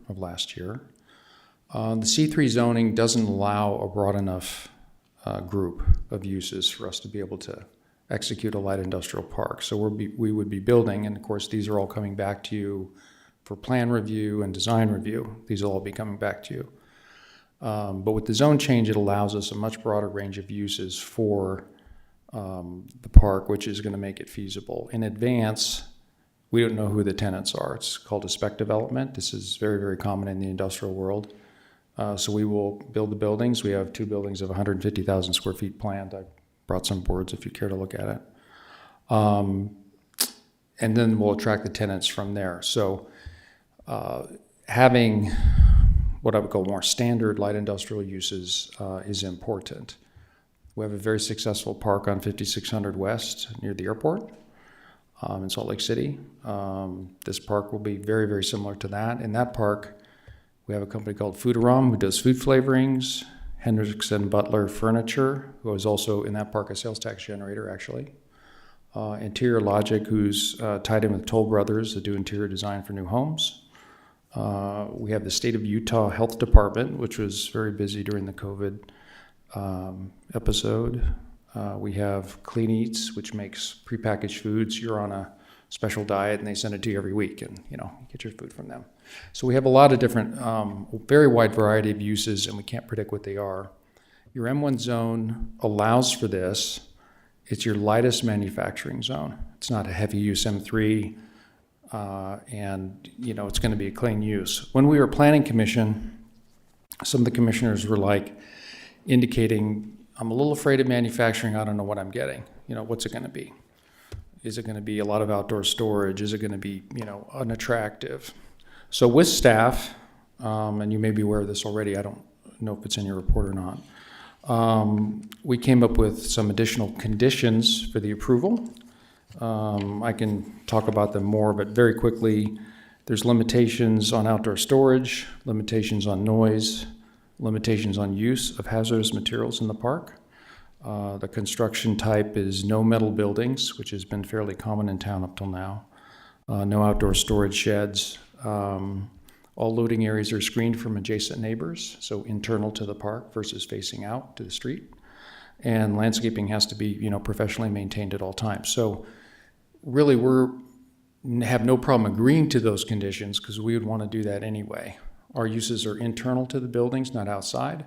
of last year. The C3 zoning doesn't allow a broad enough group of uses for us to be able to execute a light industrial park. So we would be building, and of course these are all coming back to you for plan review and design review. These will all be coming back to you. But with the zone change, it allows us a much broader range of uses for the park, which is going to make it feasible. In advance, we don't know who the tenants are. It's called a spec development. This is very, very common in the industrial world. So we will build the buildings. We have 2 buildings of 150,000 square feet planned. I brought some boards if you care to look at it. And then we'll attract the tenants from there. So having what I would call more standard light industrial uses is important. We have a very successful park on 5600 West near the airport in Salt Lake City. This park will be very, very similar to that. In that park, we have a company called Foodarom who does food flavorings, Hendrickson Butler Furniture, who is also in that park a sales tax generator, actually. Interior Logic, who's tied in with Toll Brothers to do interior design for new homes. We have the State of Utah Health Department, which was very busy during the COVID episode. We have Clean Eats, which makes prepackaged foods. You're on a special diet and they send it to you every week, and you get your food from them. So we have a lot of different, very wide variety of uses, and we can't predict what they are. Your M1 zone allows for this. It's your lightest manufacturing zone. It's not a heavy use M3, and it's going to be a clean use. When we were planning commission, some of the commissioners were indicating, I'm a little afraid of manufacturing. I don't know what I'm getting. What's it going to be? Is it going to be a lot of outdoor storage? Is it going to be, unattractive? So with staff, and you may be aware of this already, I don't know if it's in your report or not, we came up with some additional conditions for the approval. I can talk about them more, but very quickly, there's limitations on outdoor storage, limitations on noise, limitations on use of hazardous materials in the park. The construction type is no metal buildings, which has been fairly common in town up till now. No outdoor storage sheds. All loading areas are screened from adjacent neighbors, so internal to the park versus facing out to the street. And landscaping has to be, professionally maintained at all times. So really, have no problem agreeing to those conditions because we would want to do that anyway. Our uses are internal to the buildings, not outside.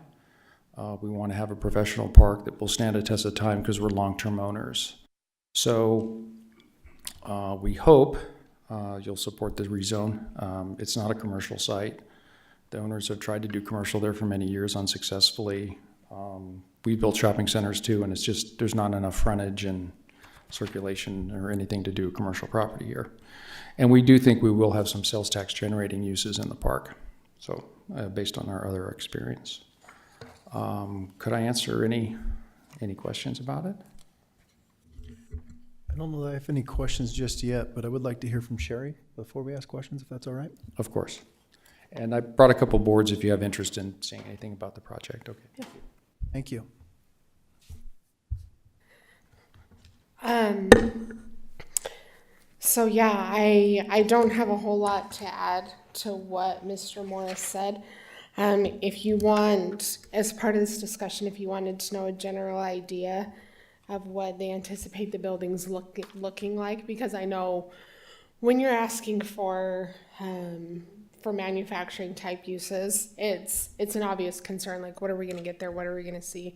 We want to have a professional park that will stand a test of time because we're long-term owners. So we hope you'll support the rezone. It's not a commercial site. The owners have tried to do commercial there for many years unsuccessfully. We built shopping centers too, and it's just there's not enough frontage and circulation or anything to do commercial property here. And we do think we will have some sales tax generating uses in the park, so based on our other experience. Could I answer any questions about it? I don't know that I have any questions just yet, but I would like to hear from Sherry before we ask questions, if that's all right. Of course. And I brought a couple boards if you have interest in seeing anything about the project. Okay. Yeah. Thank you. So yeah, I don't have a whole lot to add to what Mr. Morris said. If you want, as part of this discussion, if you wanted to know a general idea of what they anticipate the buildings looking like, because I know when you're asking for manufacturing type uses, it's an obvious concern, like what are we going to get there, what are we going to see.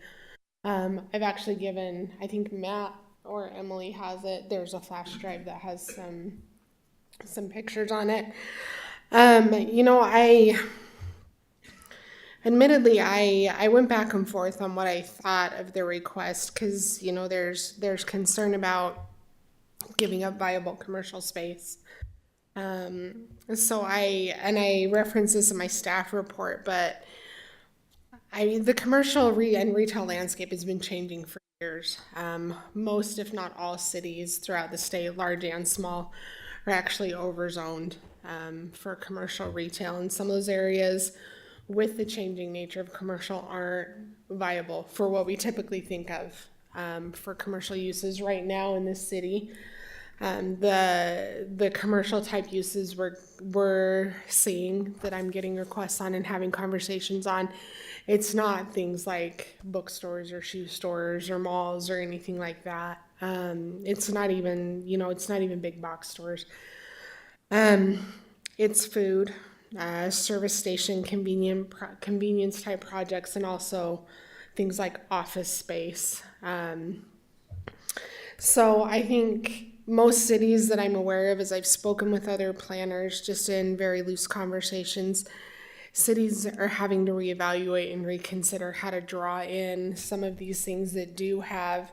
I've actually given, I think Matt or Emily has it, there's a flash drive that has some pictures on it. Admittedly, I went back and forth on what I thought of the request because, there's concern about giving up viable commercial space. So I reference this in my staff report, but the commercial and retail landscape has been changing for years. Most, if not all, cities throughout the state, large and small, are actually overzoned for commercial retail, and some of those areas with the changing nature of commercial aren't viable for what we typically think of for commercial uses right now in this city. The commercial type uses we're seeing that I'm getting requests on and having conversations on. It's not things like bookstores or shoe stores or malls or anything like that. It's not even, it's not even big box stores. It's food, service station, convenience type projects, and also things like office space. So I think most cities that I'm aware of, as I've spoken with other planners, just in very loose conversations, cities are having to reevaluate and reconsider how to draw in some of these things that do have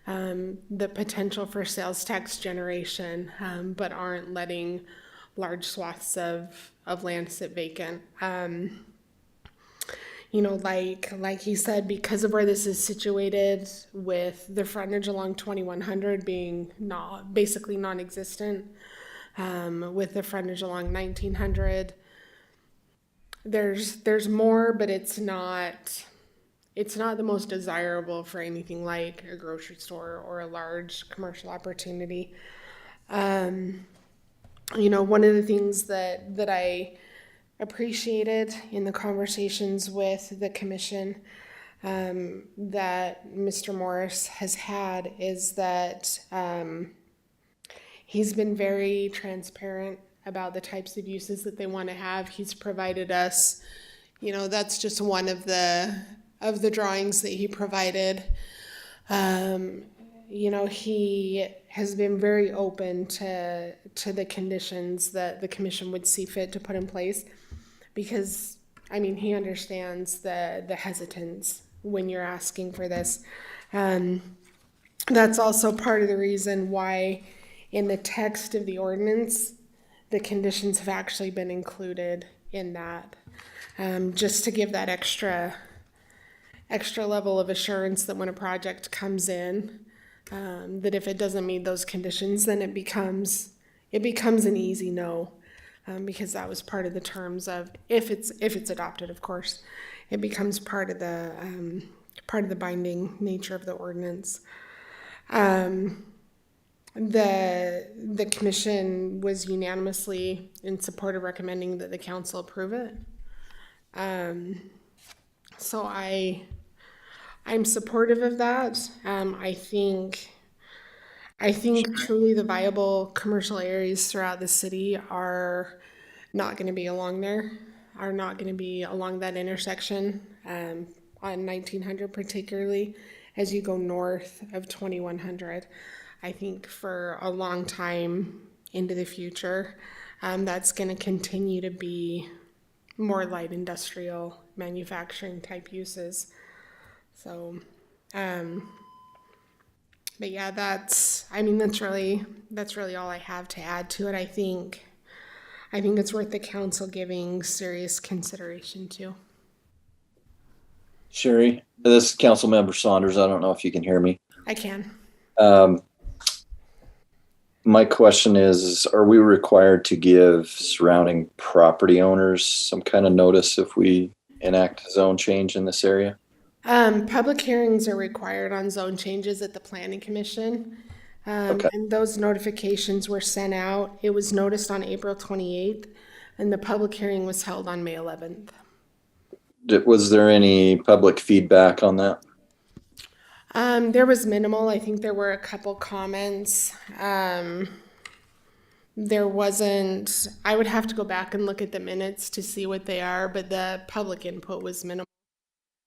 the potential for sales tax generation, but aren't letting large swaths of land sit vacant. Like he said, because of where this is situated, with the frontage along 2100 being basically non-existent, with the frontage along 1900, there's more, but it's not the most desirable for anything like a grocery store or a large commercial opportunity. One of the things that I appreciated in the conversations with the commission that Mr. Morris has had is that he's been very transparent about the types of uses that they want to have. He's provided us, that's just one of the drawings that he provided. He has been very open to the conditions that the commission would see fit to put in place, because he understands the hesitance when you're asking for this. That's also part of the reason why in the text of the ordinance the conditions have actually been included in that, just to give that extra level of assurance that when a project comes in, that if it doesn't meet those conditions, then it becomes an easy no, because that was part of the terms of, if it's adopted, of course, it becomes part of the binding nature of the ordinance. The commission was unanimously in support of recommending that the council approve it. So I'm supportive of that. I think truly the viable commercial areas throughout the city are not going to be along there, are not going to be along that intersection on 1900, particularly as you go north of 2100. I think for a long time into the future, that's going to continue to be more light industrial manufacturing type uses. So, but yeah, that's really all I have to add to it. I think it's worth the council giving serious consideration to. Sherry, this is Councilmember Saunders. I don't know if you can hear me. I can. My question is, are we required to give surrounding property owners some kind of notice if we enact a zone change in this area? Public hearings are required on zone changes at the Planning Commission. Okay. And those notifications were sent out. It was noticed on April 28th, and the public hearing was held on May 11th. Was there any public feedback on that? There was minimal. I think there were a couple comments. There wasn't, I would have to go back and look at the minutes to see what they are, but the public input was minimal.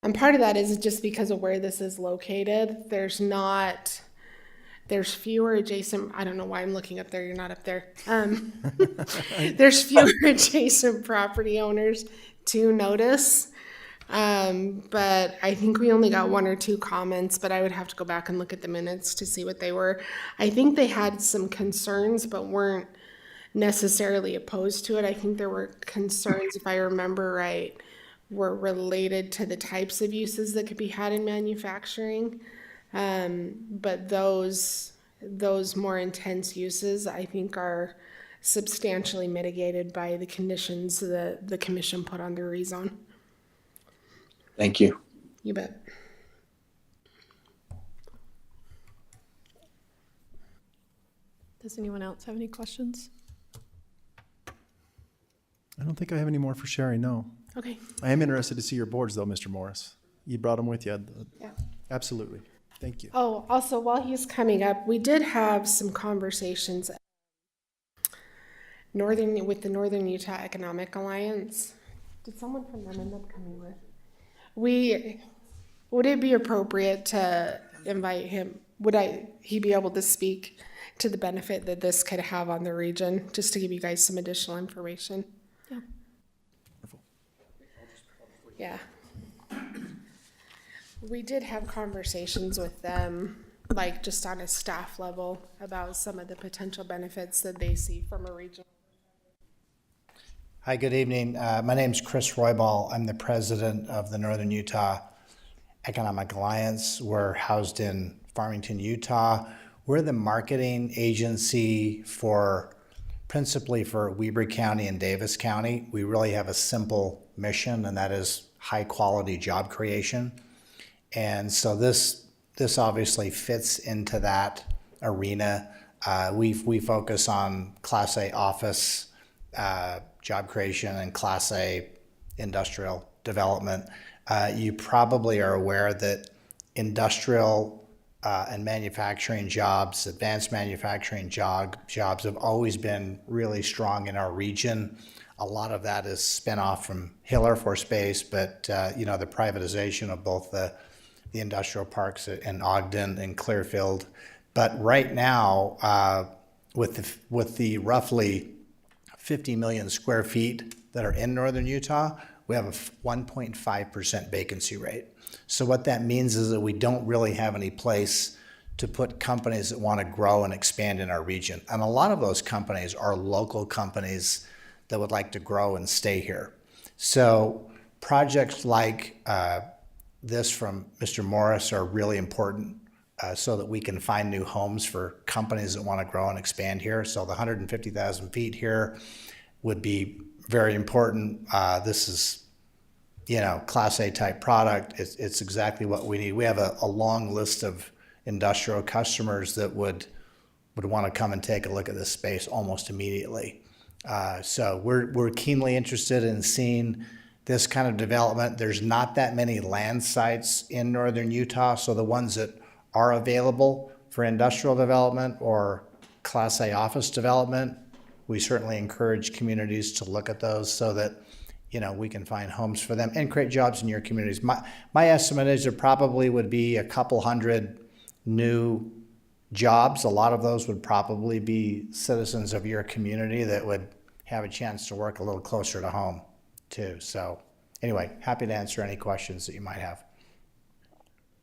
And part of that is just because of where this is located. There's fewer adjacent, I don't know why I'm looking up there, you're not up there. There's fewer adjacent property owners to notice. But I think we only got one or two comments, but I would have to go back and look at the minutes to see what they were. I think they had some concerns, but weren't necessarily opposed to it. I think there were concerns, if I remember right, were related to the types of uses that could be had in manufacturing. But those more intense uses, I think, are substantially mitigated by the conditions that the commission put on their rezone. Thank you. You bet. Does anyone else have any questions? I don't think I have any more for Sherry, no. Okay. I am interested to see your boards though, Mr. Morris. You brought them with you. Yeah. Absolutely. Thank you. Oh, also, while he's coming up, we did have some conversations with the Northern Utah Economic Alliance. Did someone from them end up coming with? Would it be appropriate to invite him? He be able to speak to the benefit that this could have on the region, just to give you guys some additional information? Yeah. Yeah. We did have conversations with them, like just on a staff level, about some of the potential benefits that they see from a region. Hi, good evening. My name's Chris Roybal. I'm the president of the Northern Utah Economic Alliance. We're housed in Farmington, Utah. We're the marketing agency principally for Weber County and Davis County. We really have a simple mission, and that is high quality job creation. And so this obviously fits into that arena. We focus on Class A office job creation and Class A industrial development. You probably are aware that industrial and manufacturing jobs, advanced manufacturing jobs have always been really strong in our region. A lot of that is spin off from Hill Air Force Base, but the privatization of both the industrial parks in Ogden and Clearfield. But right now, with the roughly 50 million square feet that are in Northern Utah, we have a 1.5% vacancy rate. So what that means is that we don't really have any place to put companies that want to grow and expand in our region. And a lot of those companies are local companies that would like to grow and stay here. So projects like this from Mr. Morris are really important so that we can find new homes for companies that want to grow and expand here. So the 150,000 feet here would be very important. This is, Class A type product. It's exactly what we need. We have a long list of industrial customers that would want to come and take a look at this space almost immediately. So we're keenly interested in seeing this kind of development. There's not that many land sites in northern Utah, so the ones that are available for industrial development or Class A office development, we certainly encourage communities to look at those so that we can find homes for them and create jobs in your communities. My estimate is there probably would be a couple hundred new jobs. A lot of those would probably be citizens of your community that would have a chance to work a little closer to home too. So anyway, happy to answer any questions that you might have.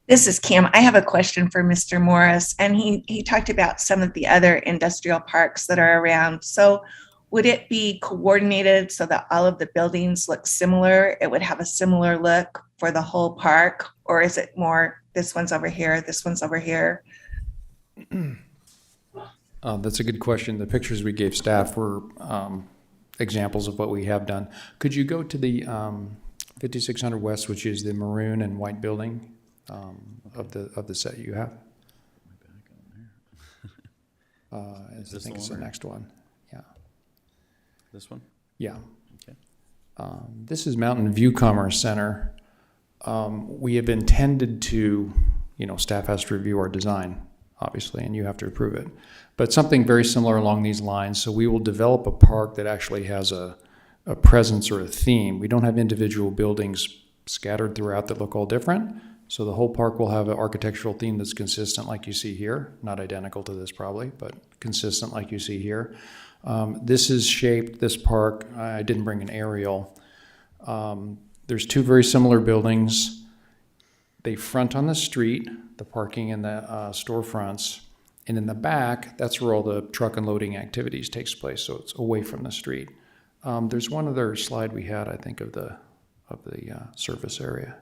This is Kim. I have a question for Mr. Morris, and he talked about some of the other industrial parks that are around. So would it be coordinated so that all of the buildings look similar? It would have a similar look for the whole park? Or is it more, this one's over here, this one's over here? That's a good question. The pictures we gave staff were examples of what we have done. Could you go to the 5600 West, which is the maroon and white building of the set you have? I Is this think the it's one the or- next one. Yeah. This one? Yeah. Okay. This is Mountain View Commerce Center. We have intended to, staff has to review our design, obviously, and you have to approve it. But something very similar along these lines. So we will develop a park that actually has a presence or a theme. We don't have individual buildings scattered throughout that look all different. So the whole park will have an architectural theme that's consistent like you see here. Not identical to this probably, but consistent like you see here. This is shaped, this park, I didn't bring an aerial. There's two very similar buildings. They front on the street, the parking and the storefronts. And in the back, that's where all the truck unloading activities takes place. So it's away from the street. There's one other slide we had, I think, of the surface area.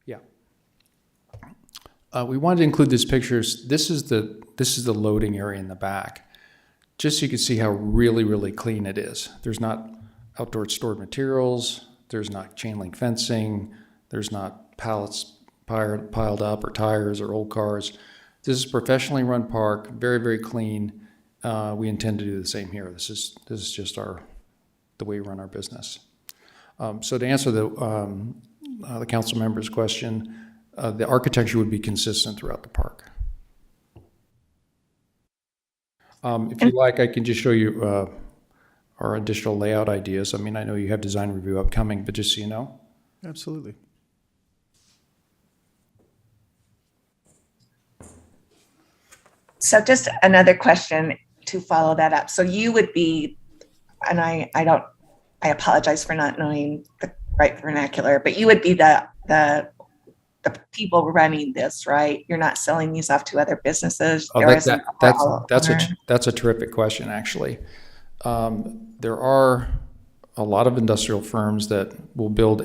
Yeah. We wanted to include these pictures. This is the loading area in the back. Just so you can see how really, really clean it is. There's not outdoor stored materials. There's not chain link fencing. There's not pallets piled up or tires or old cars. This is a professionally run park, very, very clean. We intend to do the same here. This is just the way we run our business. So to answer the council member's question, the architecture would be consistent throughout the park. If you like, I can just show you our additional layout ideas. I mean, I know you have design review upcoming, but just so you know. Absolutely. So just another question to follow that up. So you would be, and I apologize for not knowing the right vernacular, but you would be the people running this, right? You're not selling these off to other businesses? Oh, There isn't a that's owner? a terrific question, actually. There are a lot of industrial firms that will build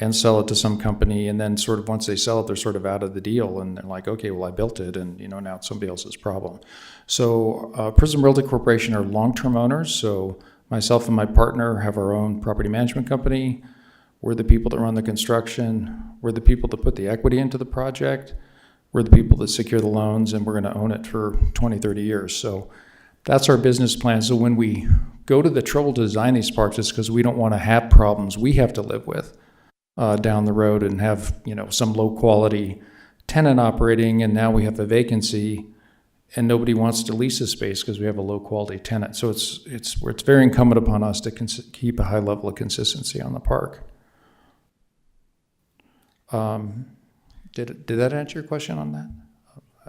and sell it to some company, and then sort of once they sell it, they're sort of out of the deal, and they're like, okay, well, I built it, and now it's somebody else's problem. So Prism Realty Corporation are long-term owners. So myself and my partner have our own property management company. We're the people that run the construction. We're the people that put the equity into the project. We're the people that secure the loans, and we're going to own it for 20, 30 years. So that's our business plan. So when we go to the trouble to design these parks, it's because we don't want to have problems we have to live with down the road and have, some low quality tenant operating, and now we have a vacancy and nobody wants to lease the space because we have a low quality tenant. So it's very incumbent upon us to keep a high level of consistency on the park. Did that answer your question on that?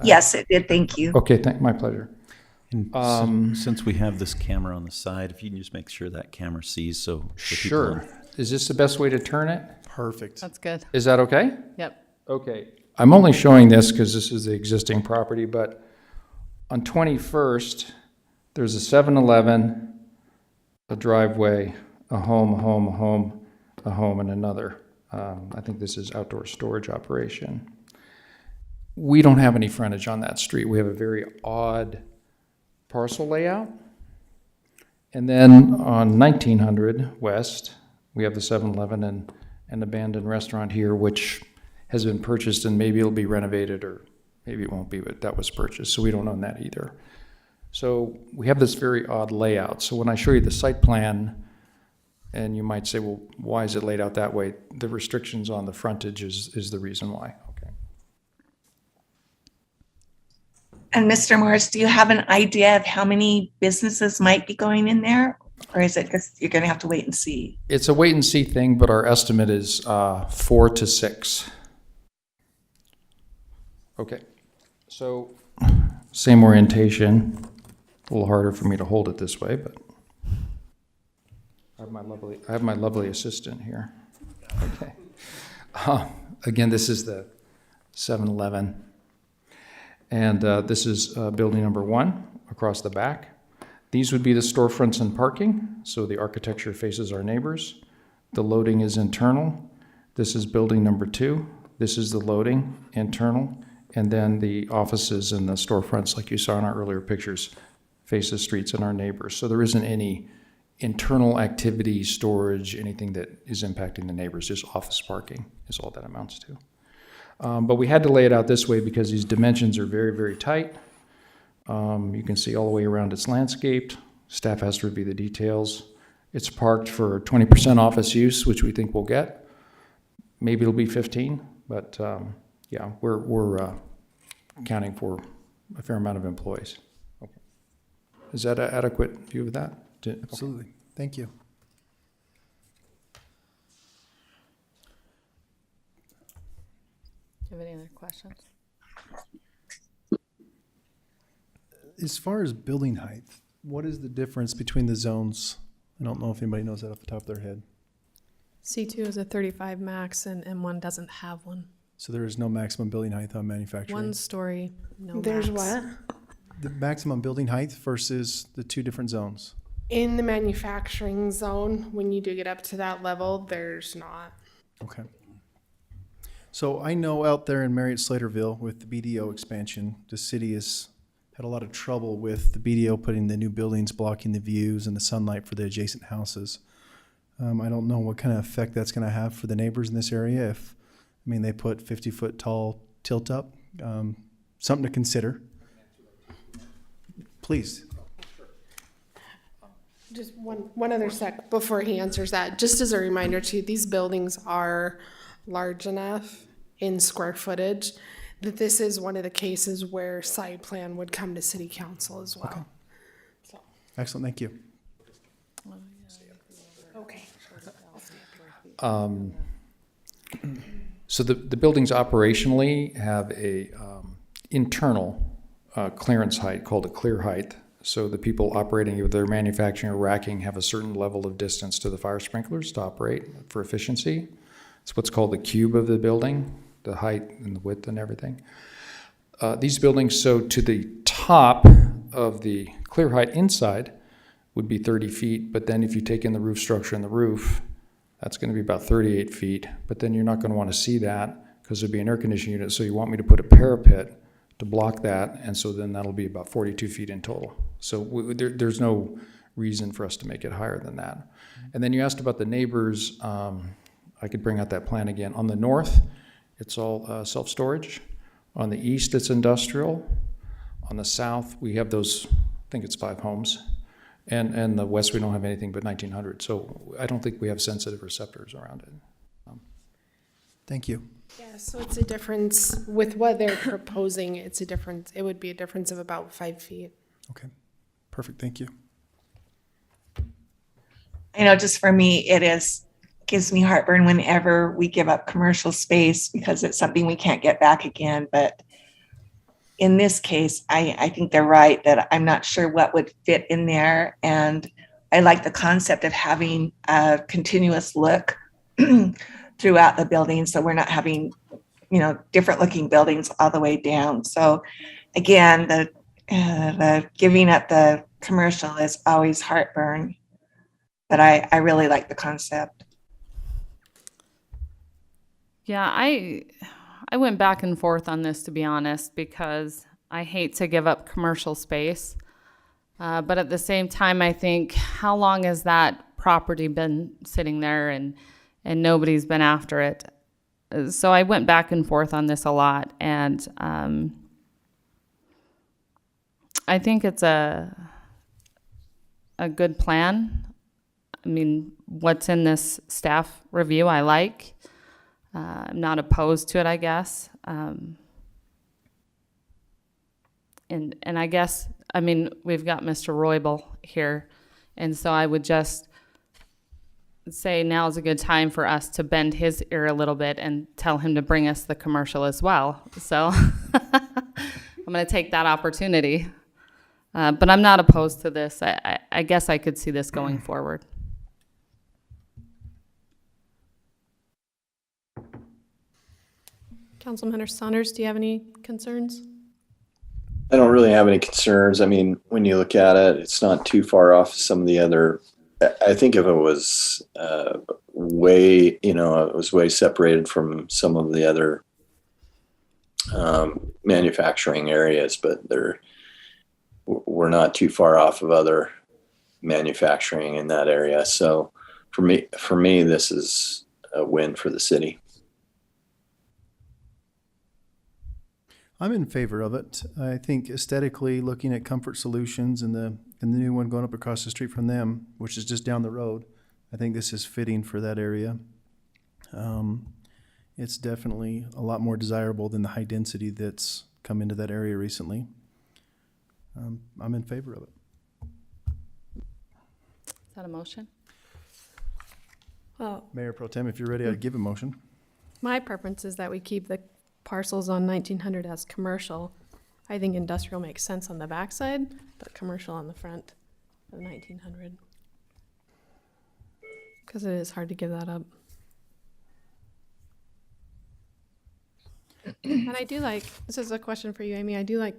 Yes, it did. Thank you. Okay, my pleasure. And since we have this camera on the side, if you can just make sure that camera sees, so the people Sure. Is this the best way to turn it? Perfect. That's good. Is that okay? Yep. Okay. I'm only showing this because this is the existing property, but on 21st, there's a 7-Eleven, a driveway, a home, and another. I think this is outdoor storage operation. We don't have any frontage on that street. We have a very odd parcel layout. And then on 1900 West, we have the 7-Eleven and an abandoned restaurant here, which has been purchased, and maybe it'll be renovated, or maybe it won't be, but that was purchased, so we don't own that either. So we have this very odd layout. So when I show you the site plan, and you might say, well, why is it laid out that way? The restrictions on the frontage is the reason why. Okay. And Mr. Morris, do you have an idea of how many businesses might be going in there? Or is it just, you're going to have to wait and see? It's a wait and see thing, but our estimate is 4 to 6. Okay, so same orientation. A little harder for me to hold it this way, but I have my lovely assistant here. Okay. Again, this is the 7-Eleven, and this is building number 1 across the back. These would be the storefronts and parking, so the architecture faces our neighbors. The loading is internal. This is building number 2. This is the loading, internal, and then the offices and the storefronts, like you saw in our earlier pictures, face the streets and our neighbors. So there isn't any internal activity, storage, anything that is impacting the neighbors, just office parking is all that amounts to. But we had to lay it out this way because these dimensions are very, very tight. You can see all the way around it's landscaped. Staff has to review the details. It's parked for 20% office use, which we think we'll get. Maybe it'll be 15, but yeah, we're accounting for a fair amount of employees. Okay. Is that an adequate view of that? Absolutely. Thank you. Do you have any other questions? As far as building height, what is the difference between the zones? I don't know if anybody knows that off the top of their head. C2 is a 35 max and M1 doesn't have one. So there is no maximum building height on manufacturing. 1 story, no There's max. what? The maximum building height versus the 2 different zones. In the manufacturing zone, when you do get up to that level, there's not. Okay. So I know out there in Marriott Slaterville with the BDO expansion, the city has had a lot of trouble with the BDO putting the new buildings blocking the views and the sunlight for the adjacent houses. I don't know what kind of effect that's going to have for the neighbors in this area. They put 50-foot tall tilt up something to consider. Please. Just one other sec before he answers that. Just as a reminder too, these buildings are large enough in square footage that this is one of the cases where site plan would come to city council as well. Excellent, thank you. Okay. So the buildings operationally have a internal clearance height called a clear height. So the people operating with their manufacturing or racking have a certain level of distance to the fire sprinklers to operate for efficiency. It's what's called the cube of the building, the height and the width and everything. These buildings, so to the top of the clear height inside would be 30 feet, but then if you take in the roof structure and the roof, that's going to be about 38 feet. But then you're not going to want to see that because there'd be an air conditioning unit. So you want me to put a parapet to block that, and so then that'll be about 42 feet in total. So there's no reason for us to make it higher than that. And then you asked about the neighbors. I could bring out that plan again. On the north, it's all self-storage. On the east, it's industrial. On the south, we have those, I think it's 5 homes. And the west, we don't have anything but 1,900. So I don't think we have sensitive receptors around it. Thank you. Yeah, so it's a difference with what they're proposing. It's a difference. It would be a difference of about 5 feet. Okay, perfect, thank you. I know just for me, gives me heartburn whenever we give up commercial space because it's something we can't get back again. But in this case, I think they're right that I'm not sure what would fit in there. And I like the concept of having a continuous look throughout the building. So we're not having, different looking buildings all the way down. So again, the giving up the commercial is always heartburn, but I really like the concept. Yeah, I went back and forth on this, to be honest, because I hate to give up commercial space. But at the same time, I think, how long has that property been sitting there and nobody's been after it? So I went back and forth on this a lot. And I think it's a good plan. I mean, what's in this staff review, I like. I'm not opposed to it, I guess. And I guess, we've got Mr. Roybal here. And so I would just say now is a good time for us to bend his ear a little bit and tell him to bring us the commercial as well. So I'm going to take that opportunity. But I'm not opposed to this. I guess I could see this going forward. Councilman Saunders, do you have any concerns? I don't really have any concerns. I mean, when you look at it, it's not too far off some of the other. I think if it was it was way separated from some of the other manufacturing areas, but we're not too far off of other manufacturing in that area. So for me, this is a win for the city. I'm in favor of it. I think aesthetically, looking at Comfort Solutions and the new one going up across the street from them, which is just down the road, I think this is fitting for that area. It's definitely a lot more desirable than the high density that's come into that area recently. I'm in favor of it. Is that a motion? Well, Mayor Pro Tem, if you're ready, I'd give a motion. my preference is that we keep the parcels on 1900 as commercial. I think industrial makes sense on the backside, but commercial on the front of 1900. Because it is hard to give that up. And I do like, this is a question for you, Amy, I do like,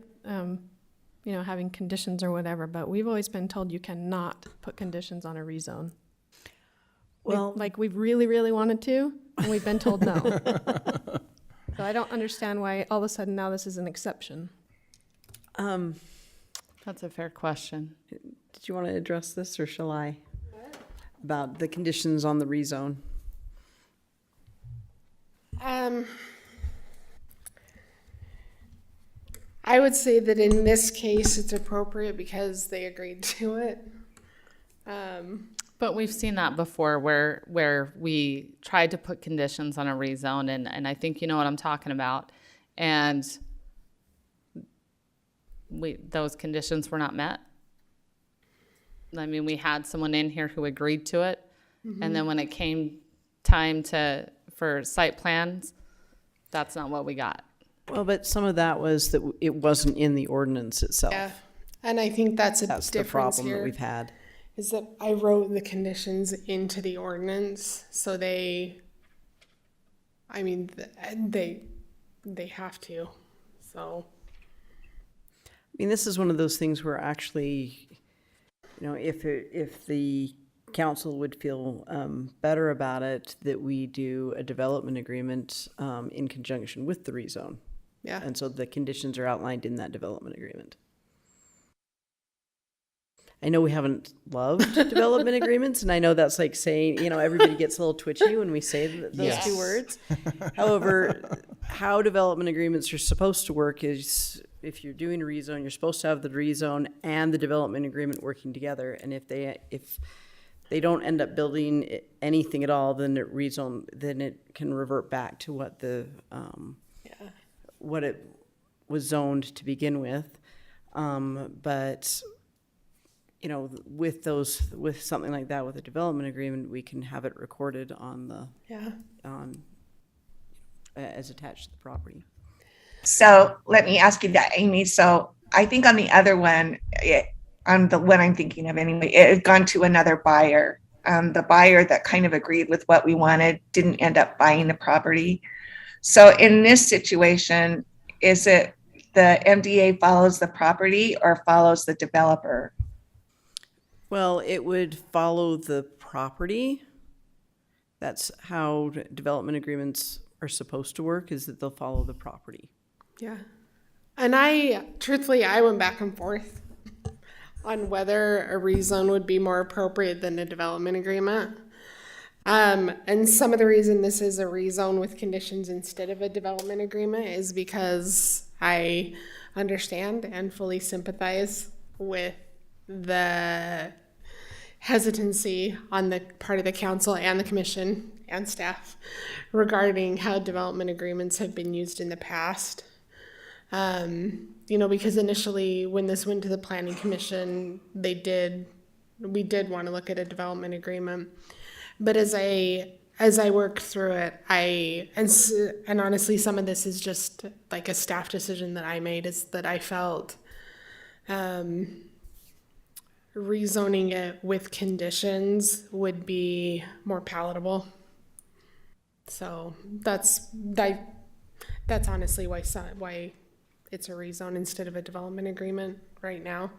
having conditions or whatever, but we've always been told you cannot put conditions on a rezone. Well, We've really, really wanted to, and we've been told no. So I don't understand why all of a sudden now this is an exception. That's a fair question. did you want to address this, or shall I? About the conditions on the rezone. I would say that in this case, it's appropriate because they agreed to it. But we've seen that before where we tried to put conditions on a rezone, and I think you know what I'm talking about. And those conditions were not met. I mean, we had someone in here who agreed to it, and then when it came time for site plans, that's not what we got. Well, but some of that was that it wasn't in the ordinance itself. Yeah. And I think that's a That's the difference problem that here, we've had. is that I wrote the conditions into the ordinance, so they have to, so. I mean, this is one of those things where actually, if the council would feel better about it, that we do a development agreement in conjunction with the rezone. Yeah. And so the conditions are outlined in that development agreement. I know we haven't loved development agreements, and I know that's like saying, everybody gets a little twitchy when we say those two words. However, how development agreements are supposed to work is if you're doing a rezone, you're supposed to have the rezone and the development agreement working together. And if they don't end up building anything at all, then it can revert back to what it was zoned to begin with. But with something like that, with a development agreement, we can have it recorded as attached to the property. So let me ask you that, Amy. So I think on the other one, on the one I'm thinking of anyway, it had gone to another buyer. The buyer that kind of agreed with what we wanted didn't end up buying the property. So in this situation, is it the MDA follows the property or follows the developer? Well, it would follow the property. That's how development agreements are supposed to work, is that they'll follow the property. Yeah. And truthfully, I went back and forth on whether a rezone would be more appropriate than a development agreement. And some of the reason this is a rezone with conditions instead of a development agreement is because I understand and fully sympathize with the hesitancy on the part of the council and the commission and staff regarding how development agreements have been used in the past. Because initially when this went to the planning commission, we did want to look at a development agreement. But as I worked through it, and honestly, some of this is just like a staff decision that I made, is that I felt rezoning it with conditions would be more palatable. So that's honestly why it's a rezone instead of a development agreement right now.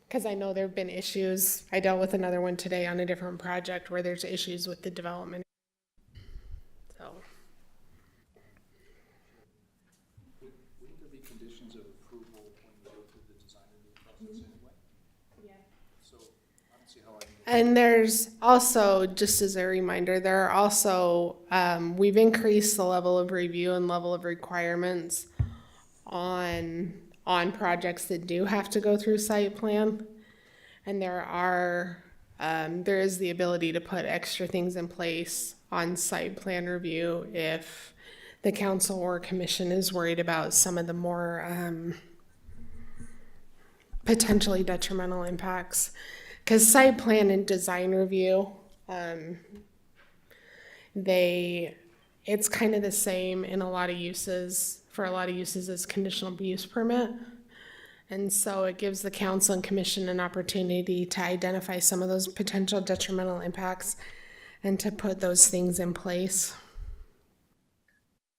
Because I know there have been issues. I dealt with another one today on a different project where there's issues with the development. So. Wouldn't there be conditions of approval when you go through the design review process anyway? Yeah. So I don't see how I can. And there's also, just as a reminder, there are also, we've increased the level of review and level of requirements on projects that do have to go through site plan. And there is the ability to put extra things in place on site plan review if the council or commission is worried about some of the more potentially detrimental impacts. Because site plan and design review, it's kind of the same in a lot of uses, for a lot of uses as conditional use permit. And so it gives the council and commission an opportunity to identify some of those potential detrimental impacts and to put those things in place.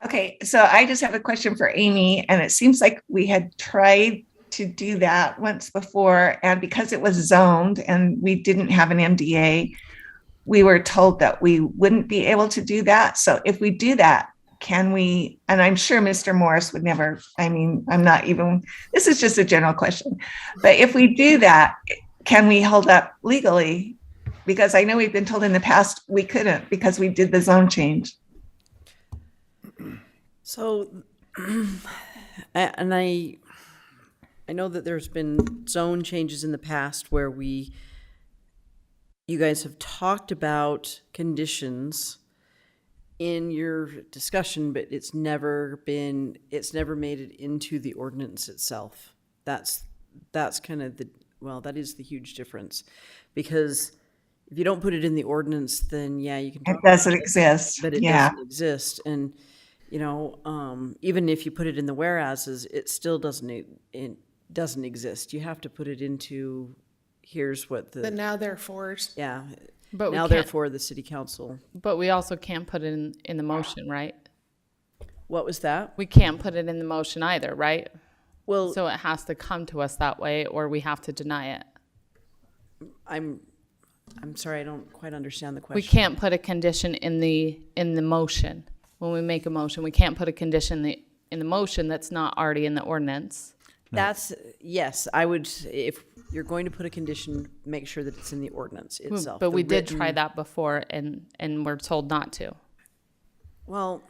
Okay, so I just have a question for Amy, and it seems like we had tried to do that once before, and because it was zoned and we didn't have an MDA, we were told that we wouldn't be able to do that. So if we do that, can we, and I'm sure Mr. Morris would never, this is just a general question, but if we do that, can we hold up legally? Because I know we've been told in the past we couldn't because we did the zone change. So And I know that there's been zone changes in the past where you guys have talked about conditions in your discussion, but it's never made it into the ordinance itself. That's kind of that is the huge difference, because if you don't put it in the ordinance, then yeah, you can It talk about doesn't exist. but it Yeah. doesn't exist. And even if you put it in the whereases, it still doesn't exist. You have to put it into here's what The now therefores. yeah. But we Now can't, therefore the city council. but we also can't put it in the motion, right? What was that? We can't put it in the motion either, right? Well, So it has to come to us that way, or we have to deny it. I'm sorry, I don't quite understand the question. We can't put a condition in the motion. When we make a motion, we can't put a condition in the motion that's not already in the ordinance. That's, yes, I would, if you're going to put a condition, make sure that it's in the ordinance itself. But the we did try written- that before, and we're told not to. Well,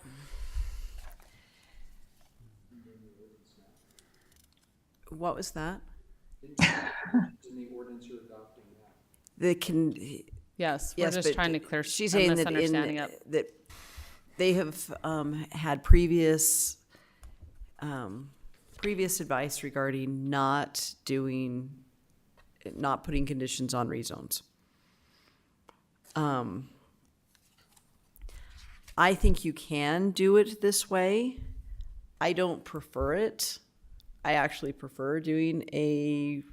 what was that? The can, Yes, we're yes, just but trying to clear she's a saying that misunderstanding up. that they have had previous advice regarding not putting conditions on rezones. I think you can do it this way. I don't prefer it. I actually prefer doing a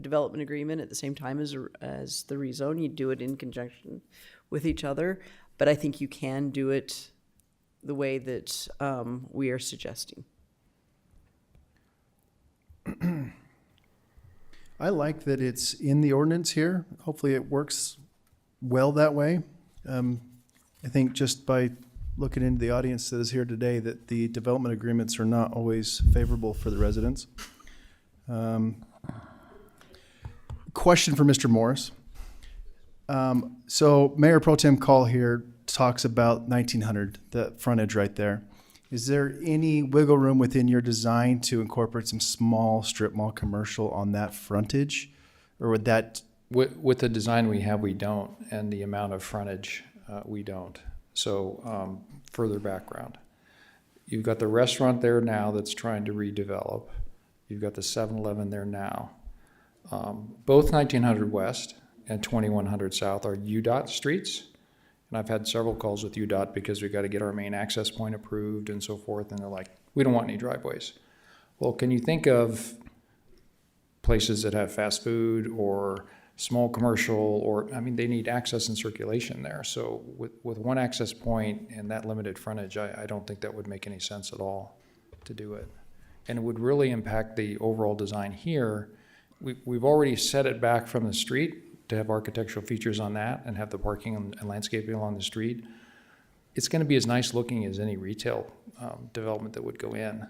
development agreement at the same time as the rezone. You do it in conjunction with each other, but I think you can do it the way that we are suggesting. I like that it's in the ordinance here. Hopefully it works well that way. I think just by looking into the audience that is here today, that the development agreements are not always favorable for the residents. Question for Mr. Morris. So Mayor Pro Tem Call here talks about 1900, the frontage right there. Is there any wiggle room within your design to incorporate some small strip mall commercial on that frontage? Or would that, With the design we have, we don't, and the amount of frontage, we don't. So further background. You've got the restaurant there now that's trying to redevelop. You've got the 7-Eleven there now. Both 1900 West and 2100 South are UDOT streets. And I've had several calls with UDOT because we got to get our main access point approved and so forth. And they're like, we don't want any driveways. Well, can you think of places that have fast food or small commercial, or, I mean, they need access and circulation there. So with one access point and that limited frontage, I don't think that would make any sense at all to do it. And it would really impact the overall design here. We've already set it back from the street to have architectural features on that and have the parking and landscaping along the street. It's gonna be as nice looking as any retail development that would go in.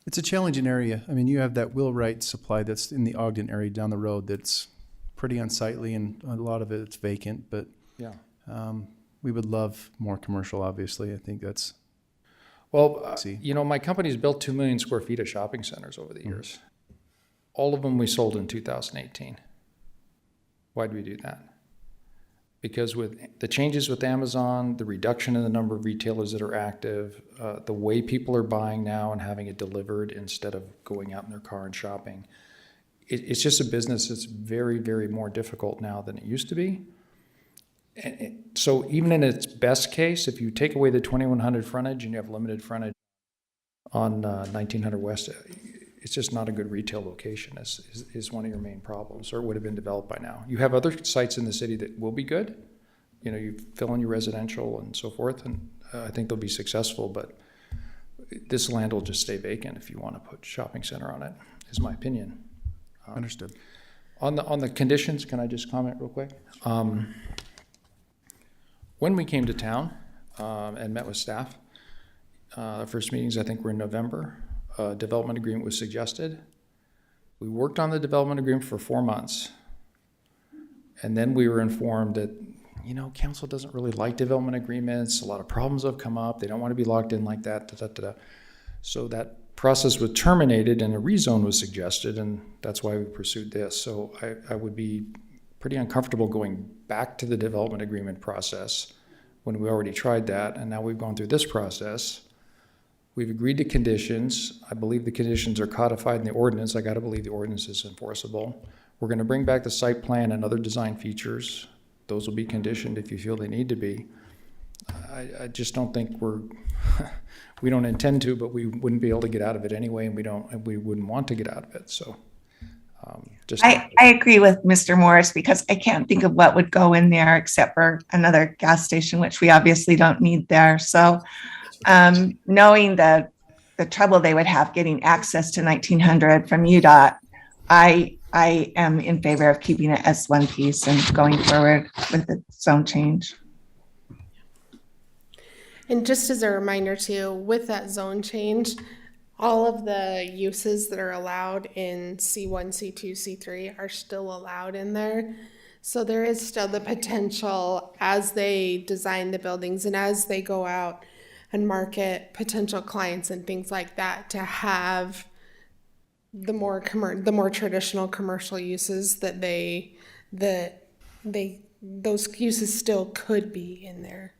it's a challenging area. I mean, you have that Wheelwright supply that's in the Ogden area down the road that's pretty unsightly, and a lot of it's vacant, but Yeah. we would love more commercial, obviously. I think that's, Well, See. you know, my company's built 2 million square feet of shopping centers over the years. All of them we sold in 2018. Why'd we do that? Because with the changes with Amazon, the reduction in the number of retailers that are active, the way people are buying now and having it delivered instead of going out in their car and shopping, it's just a business that's very, very more difficult now than it used to be. So even in its best case, if you take away the 2100 frontage and you have limited frontage on 1900 West, it's just not a good retail location is one of your main problems, or it would have been developed by now. You have other sites in the city that will be good. You know, you fill in your residential and so forth, and I think they'll be successful, but this land will just stay vacant if you want to put shopping center on it, is my opinion. understood. On the conditions, can I just comment real quick? When we came to town and met with staff, our first meetings I think were in November. A development agreement was suggested. We worked on the development agreement for 4 months. And then we were informed that, you know, council doesn't really like development agreements. A lot of problems have come up. They don't want to be locked in like that. So that process was terminated and a rezone was suggested, and that's why we pursued this. So I would be pretty uncomfortable going back to the development agreement process when we already tried that, and now we've gone through this process. We've agreed to conditions. I believe the conditions are codified in the ordinance. I gotta believe the ordinance is enforceable. We're gonna bring back the site plan and other design features. Those will be conditioned if you feel they need to be. I just don't think we don't intend to, but we wouldn't be able to get out of it anyway, and we wouldn't want to get out of it, so. I agree with Mr. Morris because I can't think of what would go in there except for another gas station, which we obviously don't need there. So knowing the trouble they would have getting access to 1900 from UDOT, I am in favor of keeping it as one piece and going forward with the zone change. And just as a reminder too, with that zone change, all of the uses that are allowed in C1, C2, C3 are still allowed in there. So there is still the potential as they design the buildings and as they go out and market potential clients and things like that to have the more traditional commercial uses those uses still could be in there.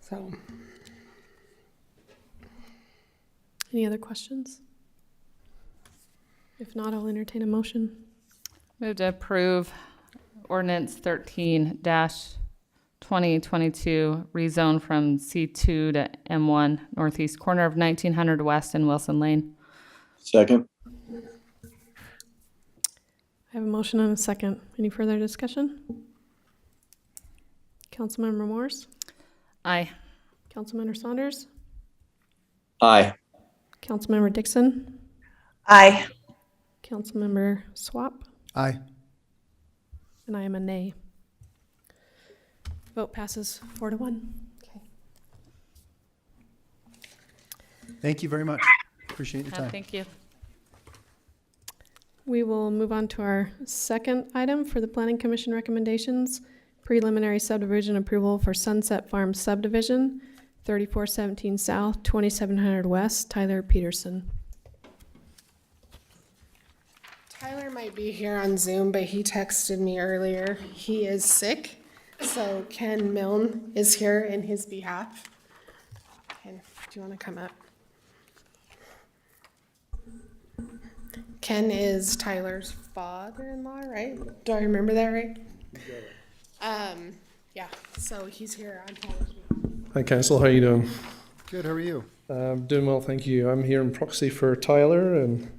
So. Any other questions? If not, I'll entertain a motion. Move to approve ordinance 13-2022, rezone from C2 to M1, northeast corner of 1900 West and Wilson Lane. Second. I have a motion and a second. Any further discussion? Councilmember Morse? Aye. Councilmember Saunders? Aye. Councilmember Dixon? Aye. Councilmember Swap? Aye. And I am a nay. Vote passes 4-1. Thank you very much. Appreciate your time. Thank you. We will move on to our second item for the Planning Commission recommendations. Preliminary subdivision approval for Sunset Farm subdivision, 3417 South, 2700 West, Tyler Peterson. Tyler might be here on Zoom, but he texted me earlier. He is sick, so Ken Milne is here in his behalf. Ken, do you want to come up? Ken is Tyler's father-in-law, right? Do I remember that right? Yeah, so he's here on Tyler's behalf. Hi, Council. How are you doing? Good, how are you? Doing well, thank you. I'm here in proxy for Tyler, and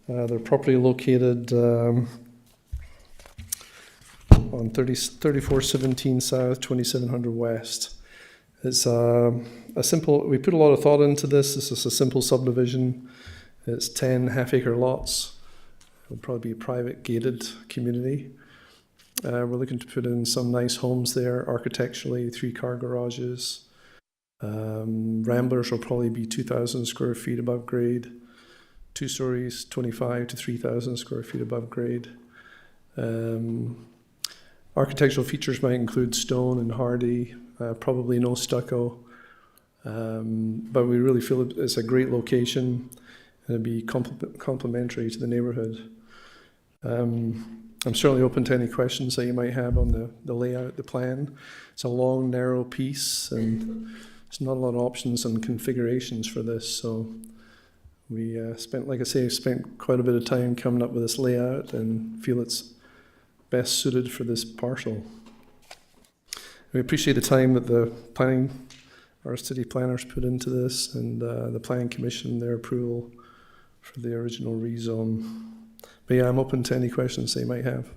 they're properly located on 3417 South, 2700 West. It's a simple, we put a lot of thought into this. This is a simple subdivision. It's 10 half-acre lots. It'll probably be a private gated community. We're looking to put in some nice homes there architecturally, 3-car garages. Ramblers will probably be 2,000 square feet above grade. 2 stories, 25 to 3,000 square feet above grade. Architectural features might include stone and hardy, probably no stucco. But we really feel it's a great location and it'd be complementary to the neighborhood. I'm certainly open to any questions that you might have on the layout, the plan. It's a long, narrow piece, and there's not a lot of options and configurations for this. So we spent quite a bit of time coming up with this layout and feel it's best suited for this parcel. We appreciate the time that our city planners put into this, and the Planning Commission, their approval for the original rezone. But yeah, I'm open to any questions they might have.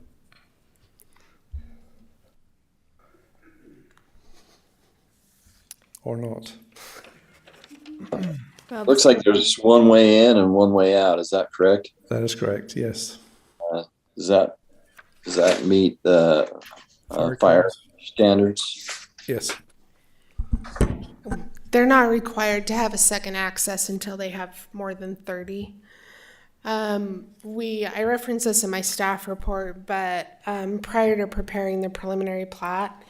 Or not. Looks like there's one way in and one way out. Is that correct? That is correct, yes. Does that meet the fire standards? Yes. They're not required to have a second access until they have more than 30. I reference this in my staff report, but prior to preparing the preliminary plat,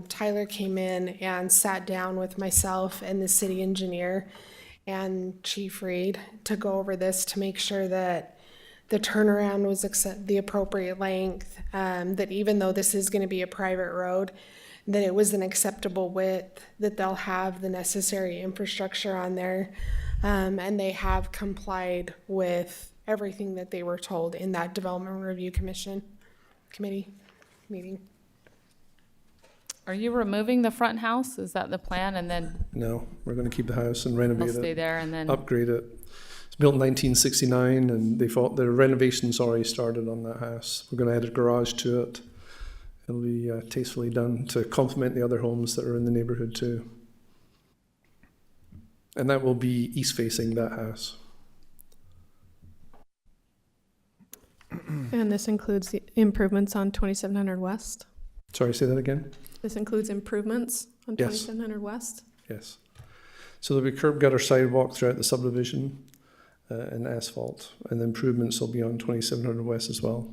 Tyler came in and sat down with myself and the city engineer and Chief Reed to go over this to make sure that the turnaround was the appropriate length, that even though this is going to be a private road, that it was an acceptable width, that they'll have the necessary infrastructure on there, and they have complied with everything that they were told in that Development Review Committee meeting. Are you removing the front house? Is that the plan? And then No, we're going to keep the house and they'll renovate stay it, there and then, upgrade it. It's built in 1969, and they thought the renovations already started on that house. We're going to add a garage to it. It'll be tastefully done to complement the other homes that are in the neighbourhood too. And that will be east facing that house. And this includes the improvements on 2700 West. Sorry, say that again? This includes improvements on Yes. 2700 West. Yes. So there'll be curb gutter sidewalk throughout the subdivision and asphalt, and the improvements will be on 2700 West as well.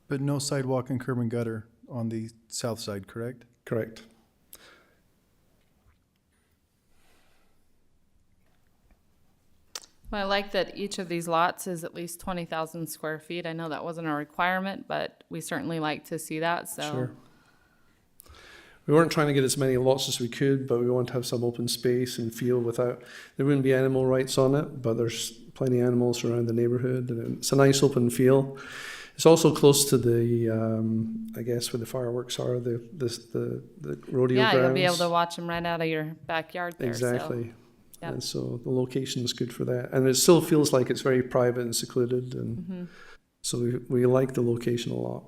But no sidewalk and curb and gutter on the south side, correct? Correct. well, I like that each of these lots is at least 20,000 square feet. I know that wasn't a requirement, but we certainly like to see that, so. Sure. We weren't trying to get as many lots as we could, but we want to have some open space and feel without, there wouldn't be animal rights on it, but there's plenty of animals around the neighborhood, and it's a nice open feel. It's also close to the, I guess, where the fireworks are, the rodeo Yeah, grounds. you'll be able to watch them right out of your backyard there, so. Exactly. Yep. And so the location is good for that. And it still feels like it's very private and secluded, and so we like the location a lot.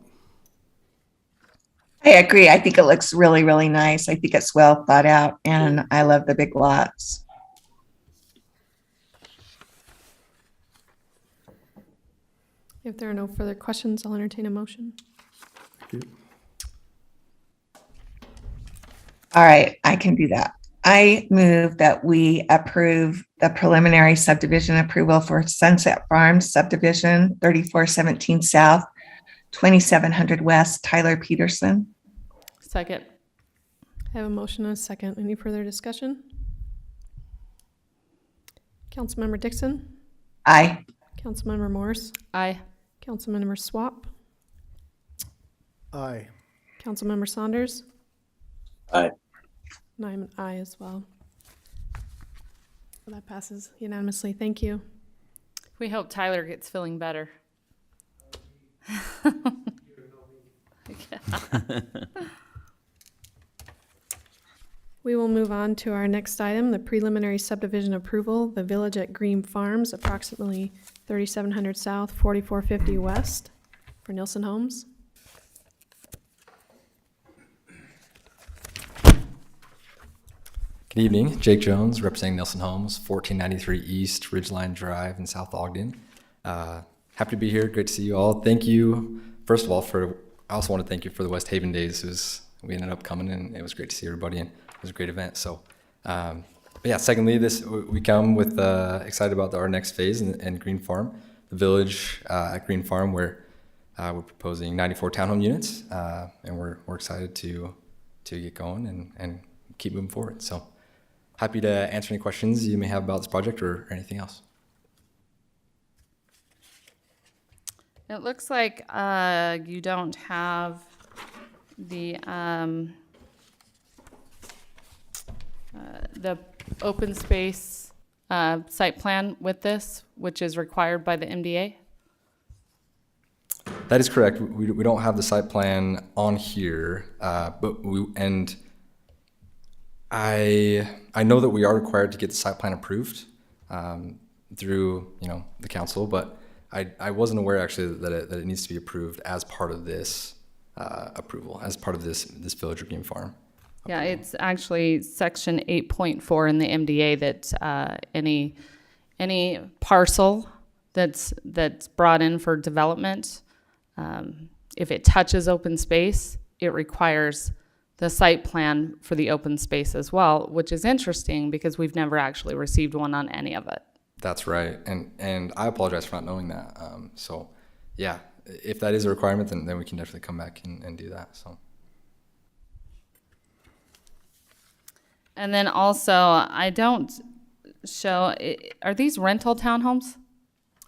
I agree. I think it looks really, really nice. I think it's well thought out, and I love the big lots. If there are no further questions, I'll entertain a motion. Thank you. All right, I can do that. I move that we approve the preliminary subdivision approval for Sunset Farms subdivision, 3417 South, 2700 West, Tyler Peterson. Second. I have a motion and a second. Any further discussion? Councilmember Dixon? Aye. Councilmember Morris? Aye. Councilmember Swap? Aye. Councilmember Saunders? Aye. And I'm an aye as well. That passes unanimously. Thank you. We hope Tyler gets feeling better. We will move on to our next item, the preliminary subdivision approval, the Village at Green Farms, approximately 3700 South, 4450 West for Nielsen Homes. Good evening, Jake Jones, representing Nielsen Homes, 1493 East Ridgeline Drive in South Ogden. Happy to be here. Great to see you all. Thank you, first of all, I also want to thank you for the West Haven Days. We ended up coming, and it was great to see everybody, and it was a great event. So, but yeah, secondly, we come with excited about our next phase in Green Farm, the Village at Green Farm, where we're proposing 94 townhome units, and we're excited to get going and keep moving forward. So, happy to answer any questions you may have about this project or anything else. It looks like you don't have the open space site plan with this, which is required by the MDA. That is correct. We don't have the site plan on here, but I know that we are required to get the site plan approved through the council, but I wasn't aware actually that it needs to be approved as part of this approval, as part of this Village at Green Farm. Yeah, it's actually section 8.4 in the MDA that any parcel that's brought in for development, if it touches open space, it requires the site plan for the open space as well, which is interesting because we've never actually received one on any of it. That's right, and I apologize for not knowing that. So, yeah, if that is a requirement, then we can definitely come back and do that. So. And then also, I don't show, are these rental townhomes?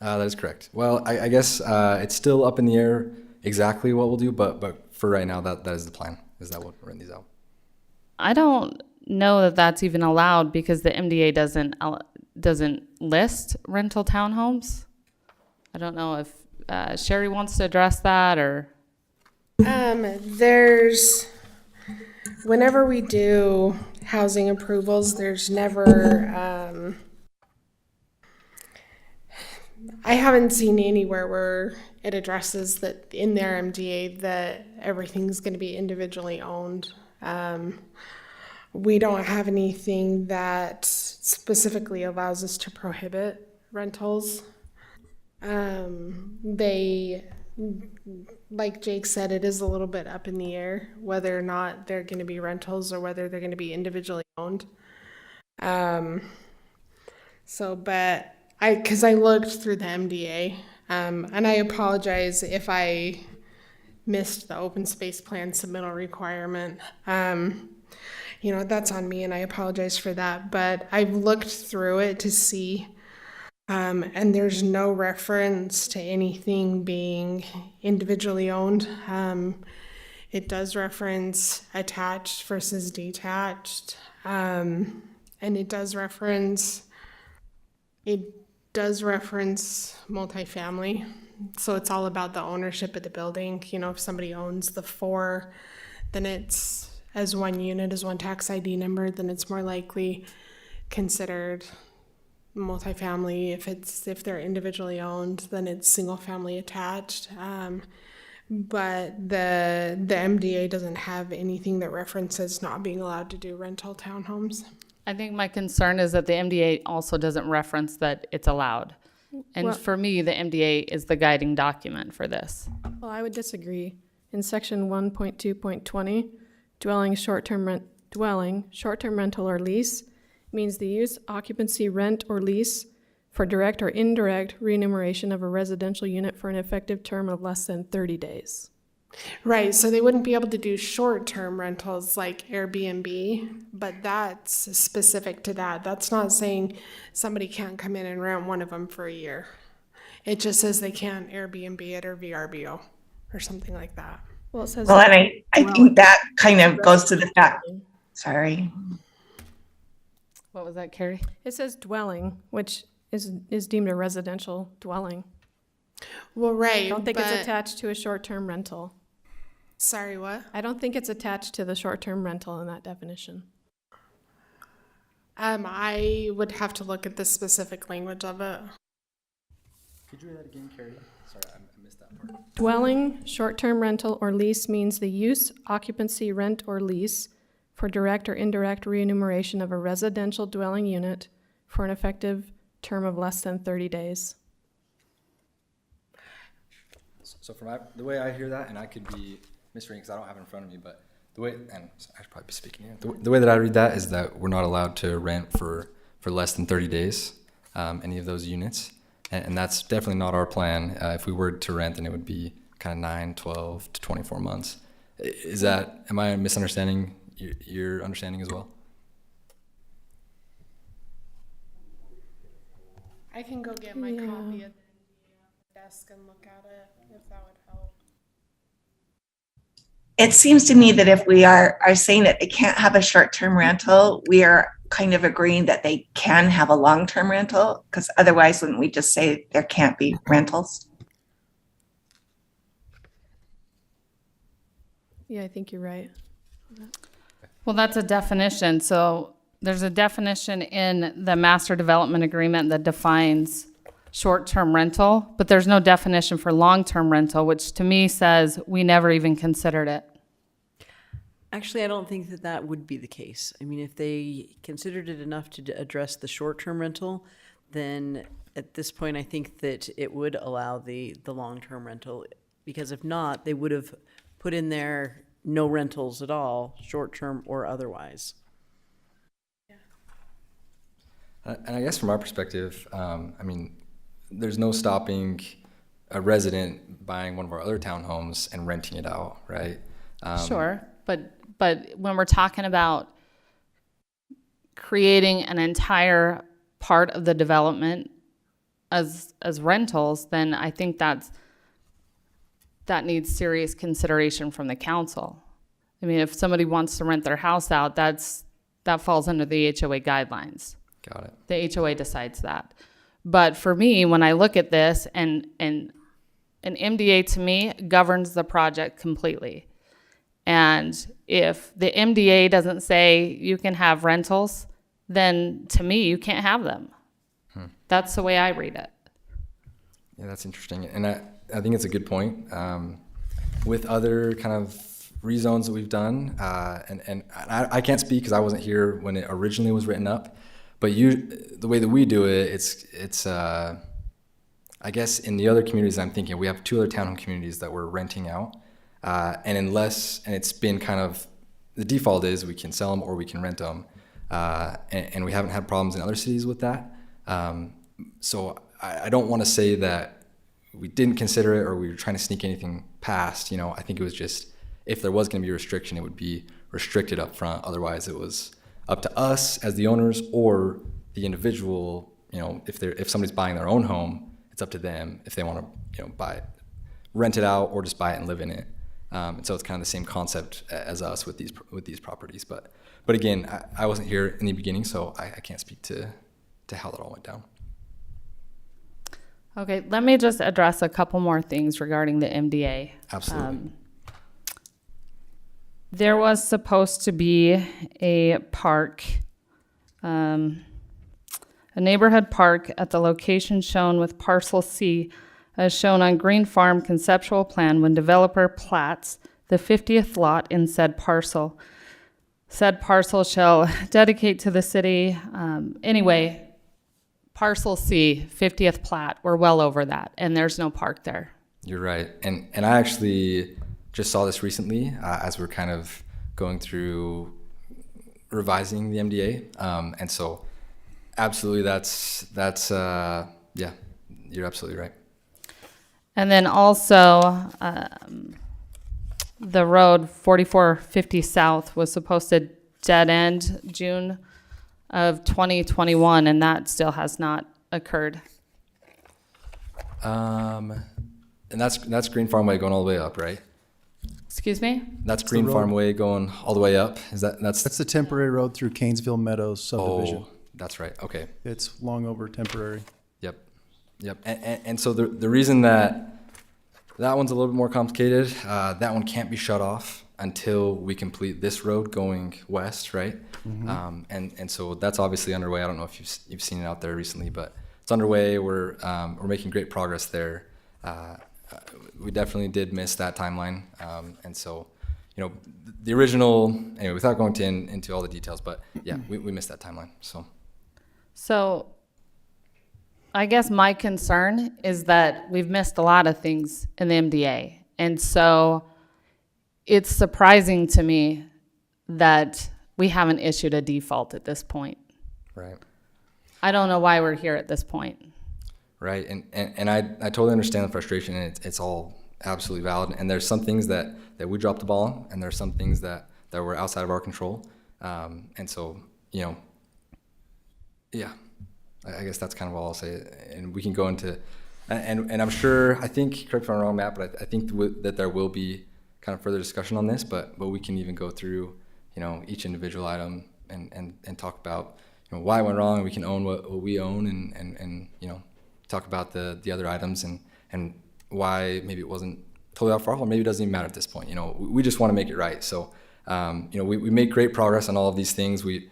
That is correct. Well, I guess it's still up in the air exactly what we'll do, but for right now, that is the plan, is that we'll rent these out. I don't know that that's even allowed because the MDA doesn't list rental townhomes. I don't know if Sherry wants to address that or. Whenever we do housing approvals, there's never, I haven't seen anywhere where it addresses that in their MDA that everything's going to be individually owned. We don't have anything that specifically allows us to prohibit rentals. Like Jake said, it is a little bit up in the air whether or not they're going to be rentals or whether they're going to be individually owned. Because I looked through the MDA, and I apologize if I missed the open space plan submittal requirement. That's on me, and I apologize for that. But I've looked through it to see. And there's no reference to anything being individually owned. It does reference attached versus detached. And it does reference multifamily. So it's all about the ownership of the building. If somebody owns the 4, then it's as one unit, as one tax ID number, then it's more likely considered multifamily. If they're individually owned, then it's single family attached. But the MDA doesn't have anything that references not being allowed to do rental townhomes. I think my concern is that the MDA also doesn't reference that it's allowed. And Well- for me, the MDA is the guiding document for this. Well, I would disagree. In section 1.2.20, dwelling, short-term rental or lease means the use, occupancy, rent, or lease for direct or indirect remuneration of a residential unit for an effective term of less than 30 days. Right, so they wouldn't be able to do short-term rentals like Airbnb, but that's specific to that. That's not saying somebody can't come in and rent one of them for a year. It just says they can't Airbnb it or VRBO or something like that. Well, it says. Well, and I think that kind of goes to the fact, sorry. What was that, Carrie? It says dwelling, which is deemed a residential dwelling. Well, right. I don't think it's but- attached to a short-term rental. Sorry, what? I don't think it's attached to the short-term rental in that definition. I would have to look at the specific language of it. Could you read that again, Carrie? Sorry, I missed that part. Dwelling, short-term rental, or lease means the use, occupancy, rent, or lease for direct or indirect remuneration of a residential dwelling unit for an effective term of less than 30 days. So from the way I hear that, and I could be misreading because I don't have it in front of me, but the way, and I should probably be speaking here. The way that I read that is that we're not allowed to rent for less than 30 days, any of those units. And that's definitely not our plan. If we were to rent, then it would be kind of 9, 12 to 24 months. Am I misunderstanding your understanding as well? I can go get my copy at the desk and look at it if that would help. It seems to me that if we are saying that they can't have a short-term rental, we are kind of agreeing that they can have a long-term rental, because otherwise wouldn't we just say there can't be rentals? Yeah, I think you're right. Well, that's a definition. So there's a definition in the master development agreement that defines short-term rental, but there's no definition for long-term rental, which to me says we never even considered it. Actually, I don't think that that would be the case. I mean, if they considered it enough to address the short-term rental, then at this point, I think that it would allow the long-term rental, because if not, they would have put in there no rentals at all, short-term or otherwise. And I guess from our perspective, I mean, there's no stopping a resident buying one of our other townhomes and renting it out, right? Sure, but when we're talking about creating an entire part of the development as rentals, then I think that needs serious consideration from the council. I mean, if somebody wants to rent their house out, that falls under the HOA guidelines. Got it. The HOA decides that. But for me, when I look at this, and an MDA to me governs the project completely. And if the MDA doesn't say you can have rentals, then to me, you can't have them. That's the way I read it. Yeah, that's interesting. And I think it's a good point. With other kind of rezones that we've done, and I can't speak because I wasn't here when it originally was written up, but the way that we do it, it's I guess in the other communities I'm thinking, we have 2 other townhome communities that we're renting out, and it's been kind of, the default is we can sell them or we can rent them, and we haven't had problems in other cities with that. So I don't want to say that we didn't consider it or we were trying to sneak anything past. I think it was just, if there was going to be a restriction, it would be restricted up front. Otherwise, it was up to us as the owners or the individual. If somebody's buying their own home, it's up to them if they want to, rent it out or just buy it and live in it. And so it's kind of the same concept as us with these properties. But again, I wasn't here in the beginning, so I can't speak to how that all went down. Okay, let me just address a couple more things regarding the MDA. Absolutely. There was supposed to be a park, a neighborhood park at the location shown with parcel C as shown on Green Farm conceptual plan when developer plats the 50th lot in said parcel. Said parcel shall dedicate to the city. Anyway, parcel C, 50th plat, we're well over that, and there's no park there. You're right. And I actually just saw this recently as we're kind of going through revising the MDA. And so absolutely that's yeah, you're absolutely right. And then also, the road 4450 South was supposed to dead end June of 2021, and that still has not occurred. And that's Green Farm Way going all the way up, right? Excuse me? That's Green Farm Way going all the way up. That's That's the temporary road through Canesville Meadows subdivision. Oh, that's right. Okay. It's long over temporary. Yep. And so the reason that one's a little bit more complicated, that one can't be shut off until we complete this road going west, right? Mm-hmm. And so that's obviously underway. I don't know if you've seen it out there recently, but it's underway. We're making great progress there. We definitely did miss that timeline, and so the original. Anyway, without going into all the details, but yeah, we missed that timeline. So I guess my concern is that we've missed a lot of things in the MDA. And so it's surprising to me that we haven't issued a default at this point. Right. I don't know why we're here at this point. Right. And I totally understand the frustration, and it's all absolutely valid. And there's some things that we dropped the ball on, and there's some things that were outside of our control. And so, yeah. I guess that's kind of all I'll say, and we can go into, and I'm sure, I think, correct me if I'm wrong, Matt, but I think that there will be kind of further discussion on this, but we can even go through, each individual item and talk about, why it went wrong. We can own what we own and talk about the other items and why maybe it wasn't totally off our fault, or maybe it doesn't even matter at this point. We just want to make it right. So, we made great progress on all of these things. We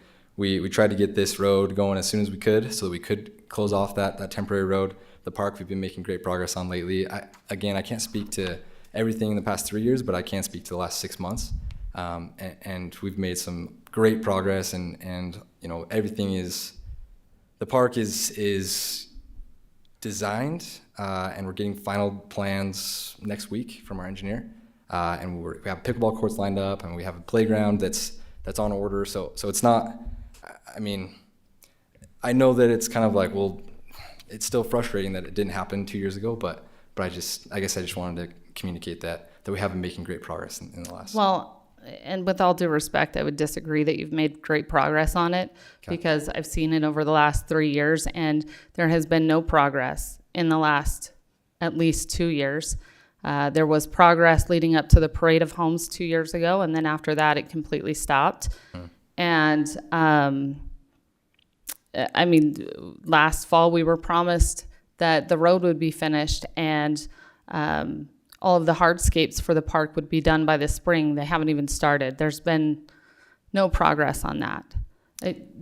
tried to get this road going as soon as we could so that we could close off that temporary road. The park we've been making great progress on lately. I can't speak to everything in the past 3 years, but I can speak to the last 6 months. And we've made some great progress and everything the park is designed and we're getting final plans next week from our engineer. And we have pickleball courts lined up and we have a playground that's on order. So it's not, I know that it's kind of like, well, it's still frustrating that it didn't happen 2 years ago, but I guess I just wanted to communicate that we have been making great progress in the last. Well, and with all due respect, I would disagree that you've made great progress on it because I've seen it over the last 3 years and there has been no progress in the last at least 2 years. There was progress leading up to the Parade of Homes 2 years ago, and then after that, it completely stopped. And I mean, last fall we were promised that the road would be finished and all of the hardscapes for the park would be done by the spring. They haven't even started. There's been no progress on that.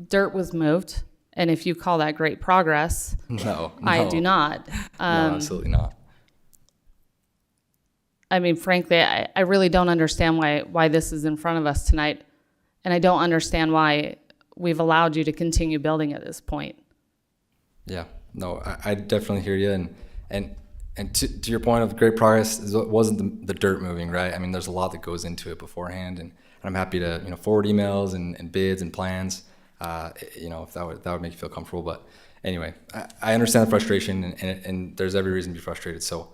Dirt was moved, and if you call that great progress, No, I do not. No, absolutely not. I mean, frankly, I really don't understand why this is in front of us tonight, and I don't understand why we've allowed you to continue building at this point. Yeah, no, I definitely hear you. And to your point of great progress, it wasn't the dirt moving, right? I mean, there's a lot that goes into it beforehand, and I'm happy to forward emails and bids and plans, if that would make you feel comfortable. But anyway, I understand the frustration, and there's every reason to be frustrated. So,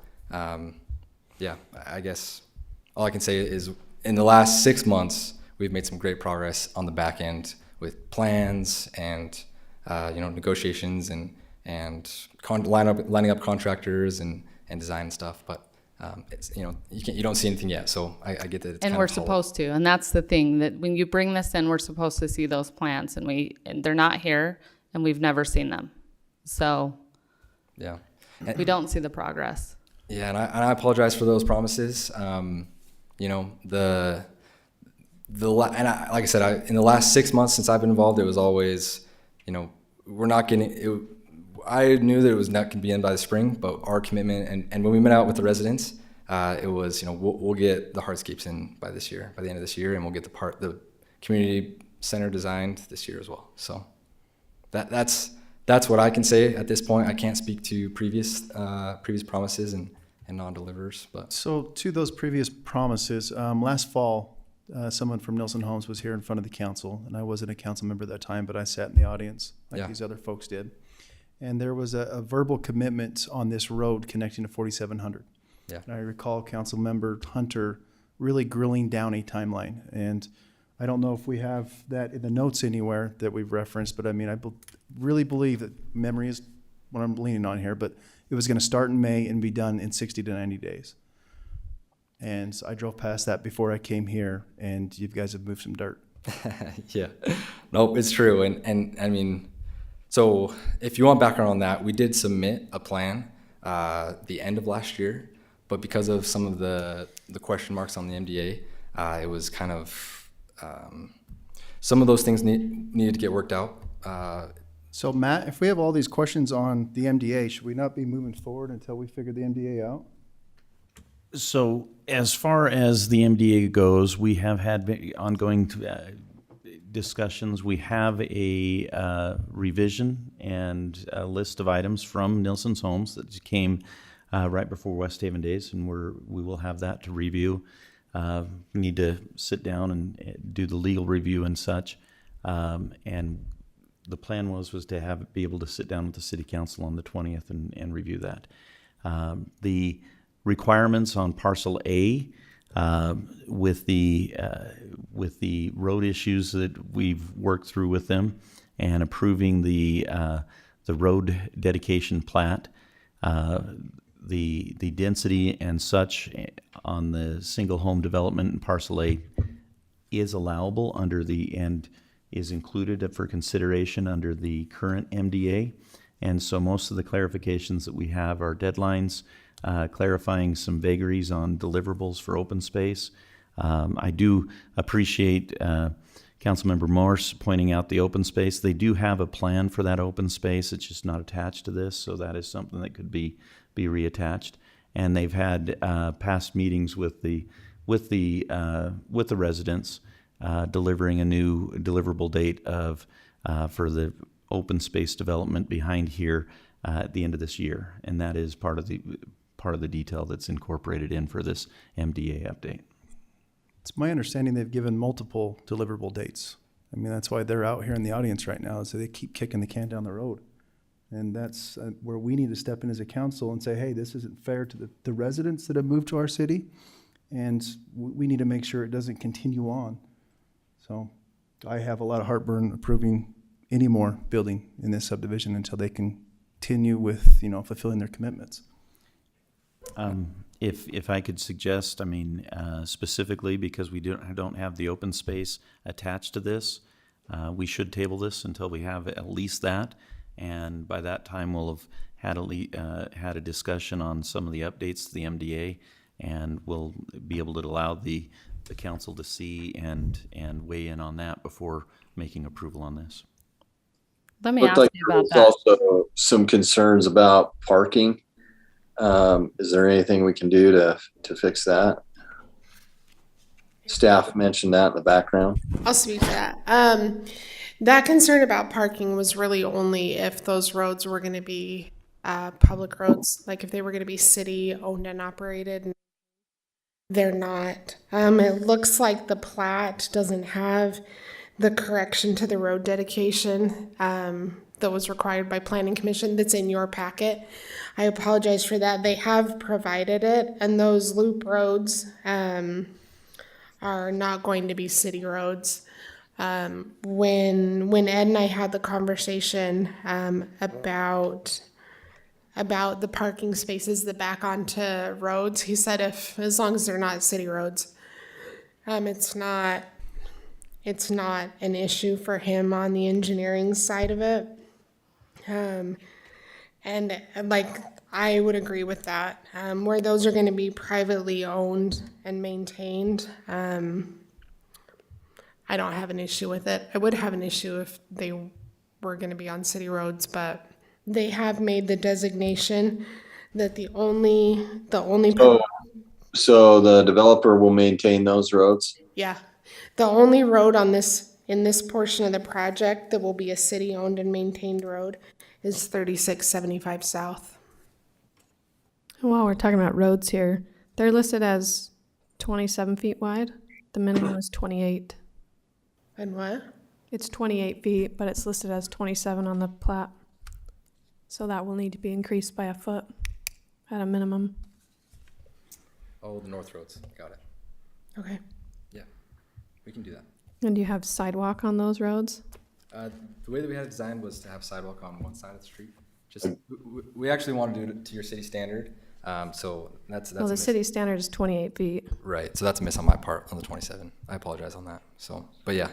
yeah, I guess all I can say is in the last 6 months, we've made some great progress on the back end with plans and negotiations and lining up contractors and design stuff, but it's you don't see anything yet. So I get that. It's And kind we're of hollow. supposed to, and that's the thing, that when you bring this in, we're supposed to see those plans, and they're not here, and we've never seen them. So Yeah. we don't see the progress. Yeah, and I apologize for those promises. Like I said, in the last 6 months since I've been involved, it was always, we're not getting it. I knew that it was not going to be in by the spring, but our commitment and when we met out with the residents, it was, we'll get the hardscapes in by the end of this year, and we'll get the community center designed this year as well. So that's what I can say at this point. I can't speak to previous promises and non-delivers, but So to those previous promises, last fall, someone from Nilsen Homes was here in front of the council, and I wasn't a council member at that time, but I sat in the audience like Yeah. these other folks did. And there was a verbal commitment on this road connecting to 4700. Yeah. And I recall Council Member Hunter really grilling down a timeline. And I don't know if we have that in the notes anywhere that we've referenced, but I mean, really believe that memory is what I'm leaning on here, but it was going to start in May and be done in 60 to 90 days. And so I drove past that before I came here, and you guys have moved some dirt. yeah, no, it's true. And I mean, so if you want background on that, we did submit a plan the end of last year, but because of some of the question marks on the MDA, it was kind of some of those things needed to get worked out. So Matt, if we have all these questions on the MDA, should we not be moving forward until we figure the MDA out? So as far as the MDA goes, we have had ongoing discussions. We have a revision and a list of items from Nilsen's Homes that came right before West Haven Days, and we will have that to review. We need to sit down and do the legal review and such. And the plan was to be able to sit down with the city council on the 20th and review that. The requirements on parcel A, with the road issues that we've worked through with them, and approving the road dedication plat, the density and such on the single home development in parcel A is allowable and is included for consideration under the current MDA. And so most of the clarifications that we have are deadlines, clarifying some vagaries on deliverables for open space. I do appreciate Councilmember Morse pointing out the open space. They do have a plan for that open space. It's just not attached to this, so that is something that could be reattached. And they've had past meetings with the residents, delivering a new deliverable date for the open space development behind here at the end of this year, and that is part of the detail that's incorporated in for this MDA update. It's my understanding they've given multiple deliverable dates. I mean, that's why they're out here in the audience right now, so they keep kicking the can down the road. And that's where we need to step in as a council and say, hey, this isn't fair to the residents that have moved to our city, and we need to make sure it doesn't continue on. So I have a lot of heartburn approving any more building in this subdivision until they continue with, fulfilling their commitments. If I could suggest, I mean, specifically because we don't have the open space attached to this, we should table this until we have at least that, and by that time we'll have had a discussion on some of the updates to the MDA, and we'll be able to allow the council to see and weigh in on that before making approval on this. Let me Looked ask like you there about was that. also some concerns about parking. Is there anything we can do to fix that? Staff mentioned that in the background. I'll speak to that. That concern about parking was really only if those roads were going to be public roads, like if they were going to be city owned and operated. They're not. It looks like the plat doesn't have the correction to the road dedication that was required by Planning Commission that's in your packet. I apologize for that. They have provided it, and those loop roads are not going to be city roads. When Ed and I had the conversation about the parking spaces that back onto roads, he said as long as they're not city roads, it's not an issue for him on the engineering side of it. And like, I would agree with that. Where those are going to be privately owned and maintained, I don't have an issue with it. I would have an issue if they were going to be on city roads, but they have made the designation that the only So the developer will maintain those roads? yeah, the only road in this portion of the project that will be a city owned and maintained road is 3675 South. While we're talking about roads here, they're listed as 27 feet wide. The minimum is 28. And what? It's 28 feet, but it's listed as 27 on the plat. So that will need to be increased by a foot at a minimum. Oh, the north roads. Got it. Okay. Yeah, we can do that. And do you have sidewalk on those roads? The way that we had it designed was to have sidewalk on one side of the street. Just we actually want to do it to your city standard. So that's Well, a the miss. city standard is 28 feet. Right. So that's a miss on my part on the 27. I apologize on that. So, but yeah.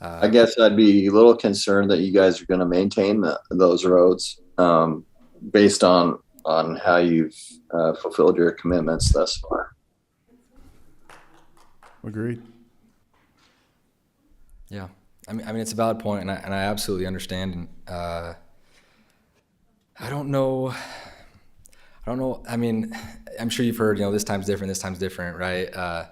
I guess I'd be a little concerned that you guys are going to maintain those roads based on how you've fulfilled your commitments thus far. Agreed. Yeah, I mean, it's a valid point, and I absolutely understand. And I don't know. I mean, I'm sure you've heard, this time's different, right?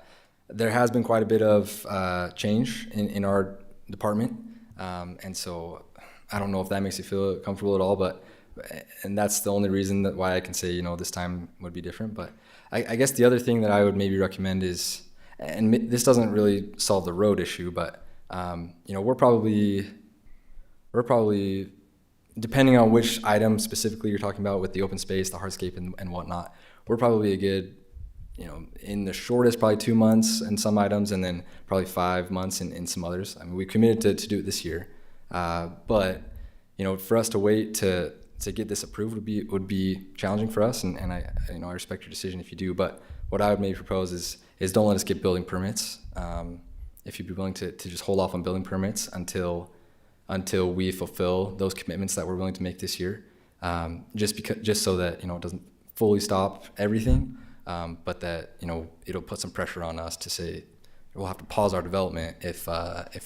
There has been quite a bit of change in our department, and so I don't know if that makes you feel comfortable at all. And that's the only reason why I can say, this time would be different. But I guess the other thing that I would maybe recommend is, and this doesn't really solve the road issue, but we're probably, depending on which item specifically you're talking about with the open space, the hardscape and whatnot, we're probably a good, in the shortest, probably 2 months in some items, and then probably 5 months in some others. I mean, we committed to do it this year. But, for us to wait to get this approved would be challenging for us. And I respect your decision if you do, but what I would maybe propose is don't let us get building permits. If you'd be willing to just hold off on building permits until we fulfill those commitments that we're willing to make this year, just so that it doesn't fully stop everything, but that it'll put some pressure on us to say we'll have to pause our development if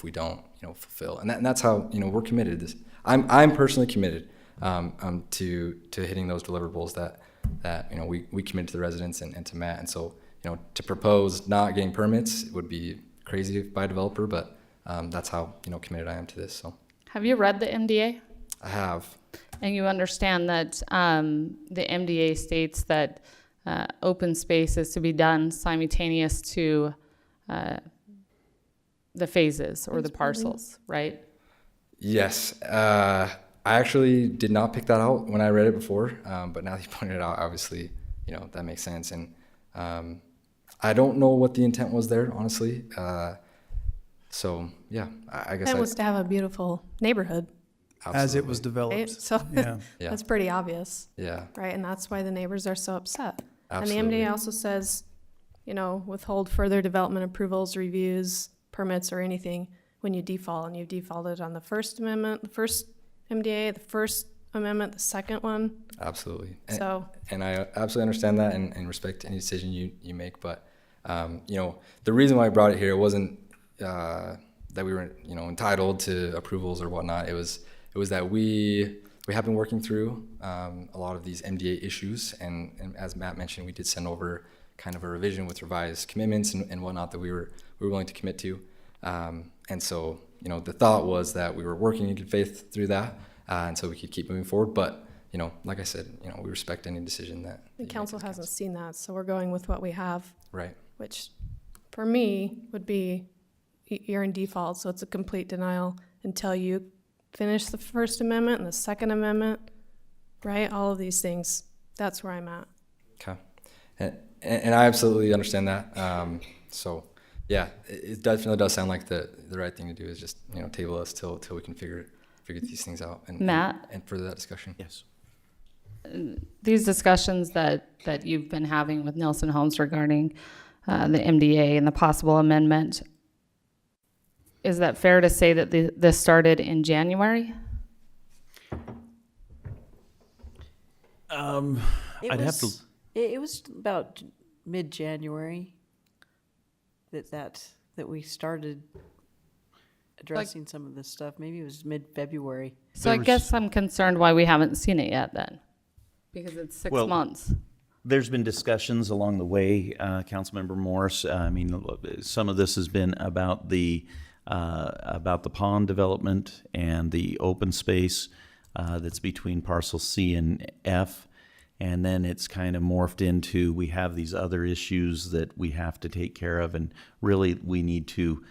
we don't fulfill, and that's how we're committed to this. I'm personally committed to hitting those deliverables that we committed to the residents and to Matt, and so to propose not getting permits would be crazy by a developer, but that's how committed I am to this. So, Have you read the MDA? I have. And you understand that the MDA states that open space is to be done simultaneous to the phases or the parcels, right? Yes. I actually did not pick that out when I read it before, but now that you pointed it out, obviously, that makes sense. And I don't know what the intent was there, honestly. So yeah, I guess It was to have a beautiful neighborhood, As it was absolutely. developed. right? So Yeah. Yeah. that's pretty obvious, Yeah, right? And that's why the neighbors are so upset. absolutely. And the MDA also says, you know, withhold further development approvals, reviews, permits, or anything when you default. And you defaulted on the First Amendment, the first MDA, the First Amendment, the second one. Absolutely. So And I absolutely understand that and respect any decision you make. But, you know, the reason why I brought it here wasn't that we were, you know, entitled to approvals or whatnot. It was that we have been working through a lot of these MDA issues. And as Matt mentioned, we did send over kind of a revision with revised commitments and whatnot that we were willing to commit to. And so, you know, the thought was that we were working in good faith through that, and so we could keep moving forward. But, you know, like I said, you know, we respect any decision that the you make council as hasn't council. seen that, so we're going with what we have, Right. which for me would be you're in default, so it's a complete denial until you finish the First Amendment and the Second Amendment, right? All of these things. That's where I'm at. Okay. And I absolutely understand that. So, yeah, it definitely does sound like the right thing to do is just, you know, table us till we can figure these things out and Matt? and further that discussion. Yes. These discussions that you've been having with Nelson Homes regarding the MDA and the possible amendment, is that fair to say that this started in January? I'd have to. It was about mid-January that we started addressing some of this stuff. Maybe it was mid-February. So I guess I'm concerned why we haven't seen it yet then, because it's 6 Well, months. There's been discussions along the way, Councilmember Morris. I mean, some of this has been about the pond development and the open space that's between parcel C and F. And then it's kind of morphed into, we have these other issues that we have to take care of, and really we need to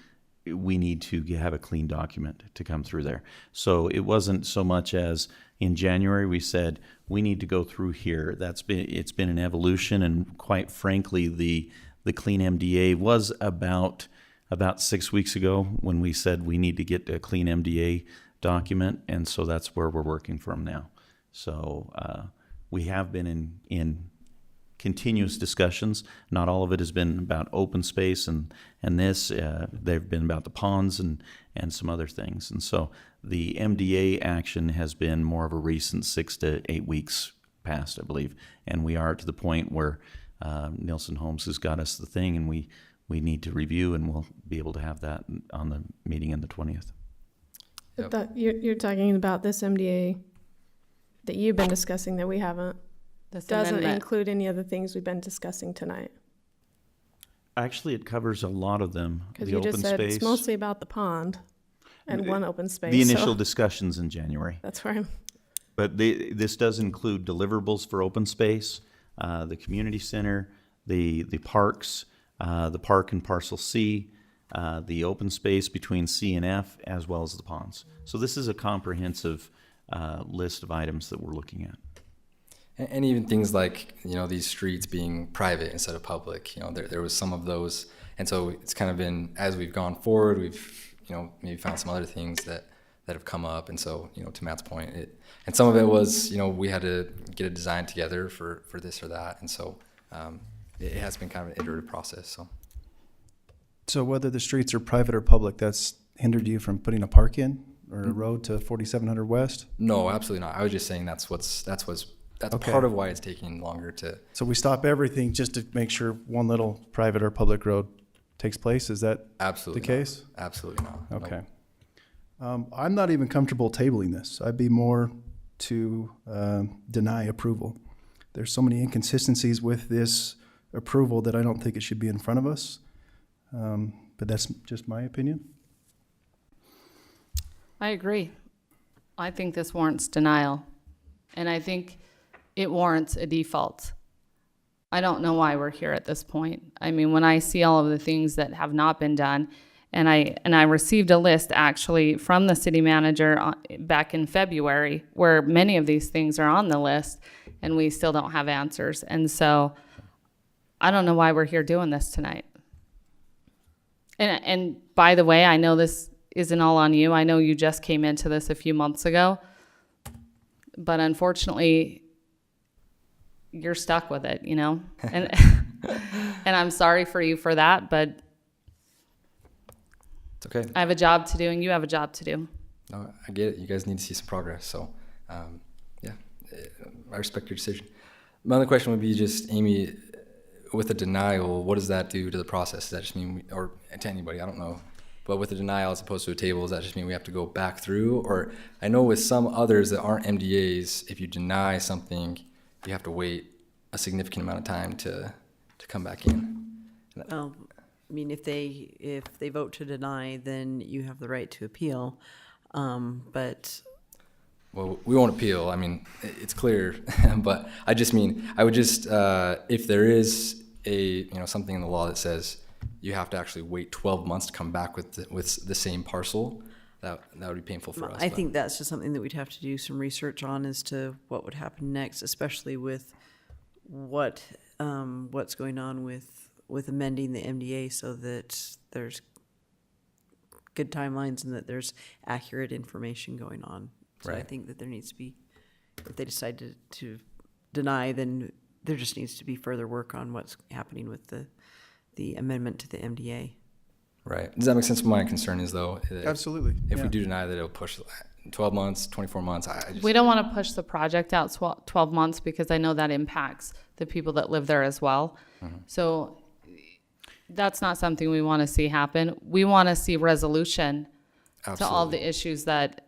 have a clean document to come through there. So it wasn't so much as in January we said we need to go through here. It's been an evolution, and quite frankly, the clean MDA was about 6 weeks ago when we said we need to get a clean MDA document, and so that's where we're working from now. So we have been in continuous discussions. Not all of it has been about open space and this. They've been about the ponds and some other things. And so the MDA action has been more of a recent 6 to 8 weeks past, I believe. And we are to the point where Nelson Homes has got us the thing, and we need to review, and we'll be able to have that on the meeting on the 20th. But you're talking about this MDA that you've been discussing that we haven't. This Doesn't amendment. include any of the things we've been discussing tonight. Actually, it covers a lot of them. Because The you open just said space, it's mostly about the pond and one open space. the so initial discussions in January. that's where I'm, But this does include deliverables for open space, the community center, the parks, the park and parcel C, the open space between C and F, as well as the ponds. So this is a comprehensive list of items that we're looking at. And even things like, you know, these streets being private instead of public, you know, there was some of those. And so it's kind of been, as we've gone forward, we've, you know, maybe found some other things that have come up. And so, you know, to Matt's point, and some of it was, you know, we had to get a design together for this or that. And so it has been kind of an iterative process. So whether the streets are private or public, that's hindered you from putting a park in or a road to 4700 West? No, absolutely not. I was just saying that's Okay. part of why it's taking longer to. So we stop everything just to make sure one little private or public road takes place? Is that Absolutely the not. case? Absolutely not. Nope. Okay. I'm not even comfortable tabling this. I'd be more to deny approval. There's so many inconsistencies with this approval that I don't think it should be in front of us. But that's just my opinion. I agree. I think this warrants denial, and I think it warrants a default. I don't know why we're here at this point. I mean, when I see all of the things that have not been done, and I received a list actually from the city manager back in February where many of these things are on the list, and we still don't have answers. And so I don't know why we're here doing this tonight. And by the way, I know this isn't all on you. I know you just came into this a few months ago, but unfortunately, you're stuck with it, you know? And and I'm sorry for you for that, but It's okay. I have a job to do and you have a job to do. No, I get it. You guys need to see some progress. So, yeah, I respect your decision. My other question would be just, Amy, with a denial, what does that do to the process? Does that just mean, or to anybody, I don't know, but with a denial as opposed to a table, does that just mean we have to go back through? Or I know with some others that aren't MDAs, if you deny something, you have to wait a significant amount of time to come back in. Well, I mean, if they vote to deny, then you have the right to appeal. But Well, we won't appeal. I mean, it's clear, but I just mean, I would just, if there is something in the law that says you have to actually wait 12 months to come back with the same parcil, that would be painful for us. I think that's just something that we'd have to do some research on as to what would happen next, especially with what's going on with amending the MDA so that there's good timelines and that there's accurate information going on. So I Right. think that there needs to be, if they decide to deny, then there just needs to be further work on what's happening with the amendment to the MDA. Right. Does that make sense? What my concern is, though? Absolutely. If yeah. we do deny that, it'll push 12 months, 24 months. I just, We don't want to push the project out 12 months because I know that impacts the people that live there as well. So that's not something we want to see happen. We want to see resolution to all the issues that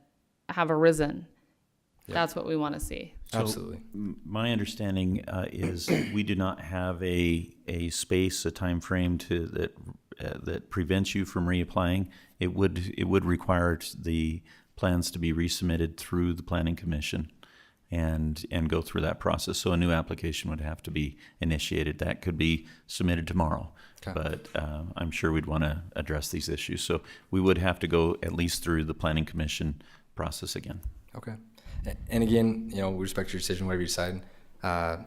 have arisen. Yeah. That's what we want to see. So, Absolutely. My understanding is we do not have a space, a time frame that prevents you from reapplying. It would require the plans to be resubmitted through the Planning Commission and go through that process. So a new application would have to be initiated. That could be submitted tomorrow. Okay. But I'm sure we'd want to address these issues. So we would have to go at least through the Planning Commission process again. Okay. And again, we respect your decision, whatever you decide.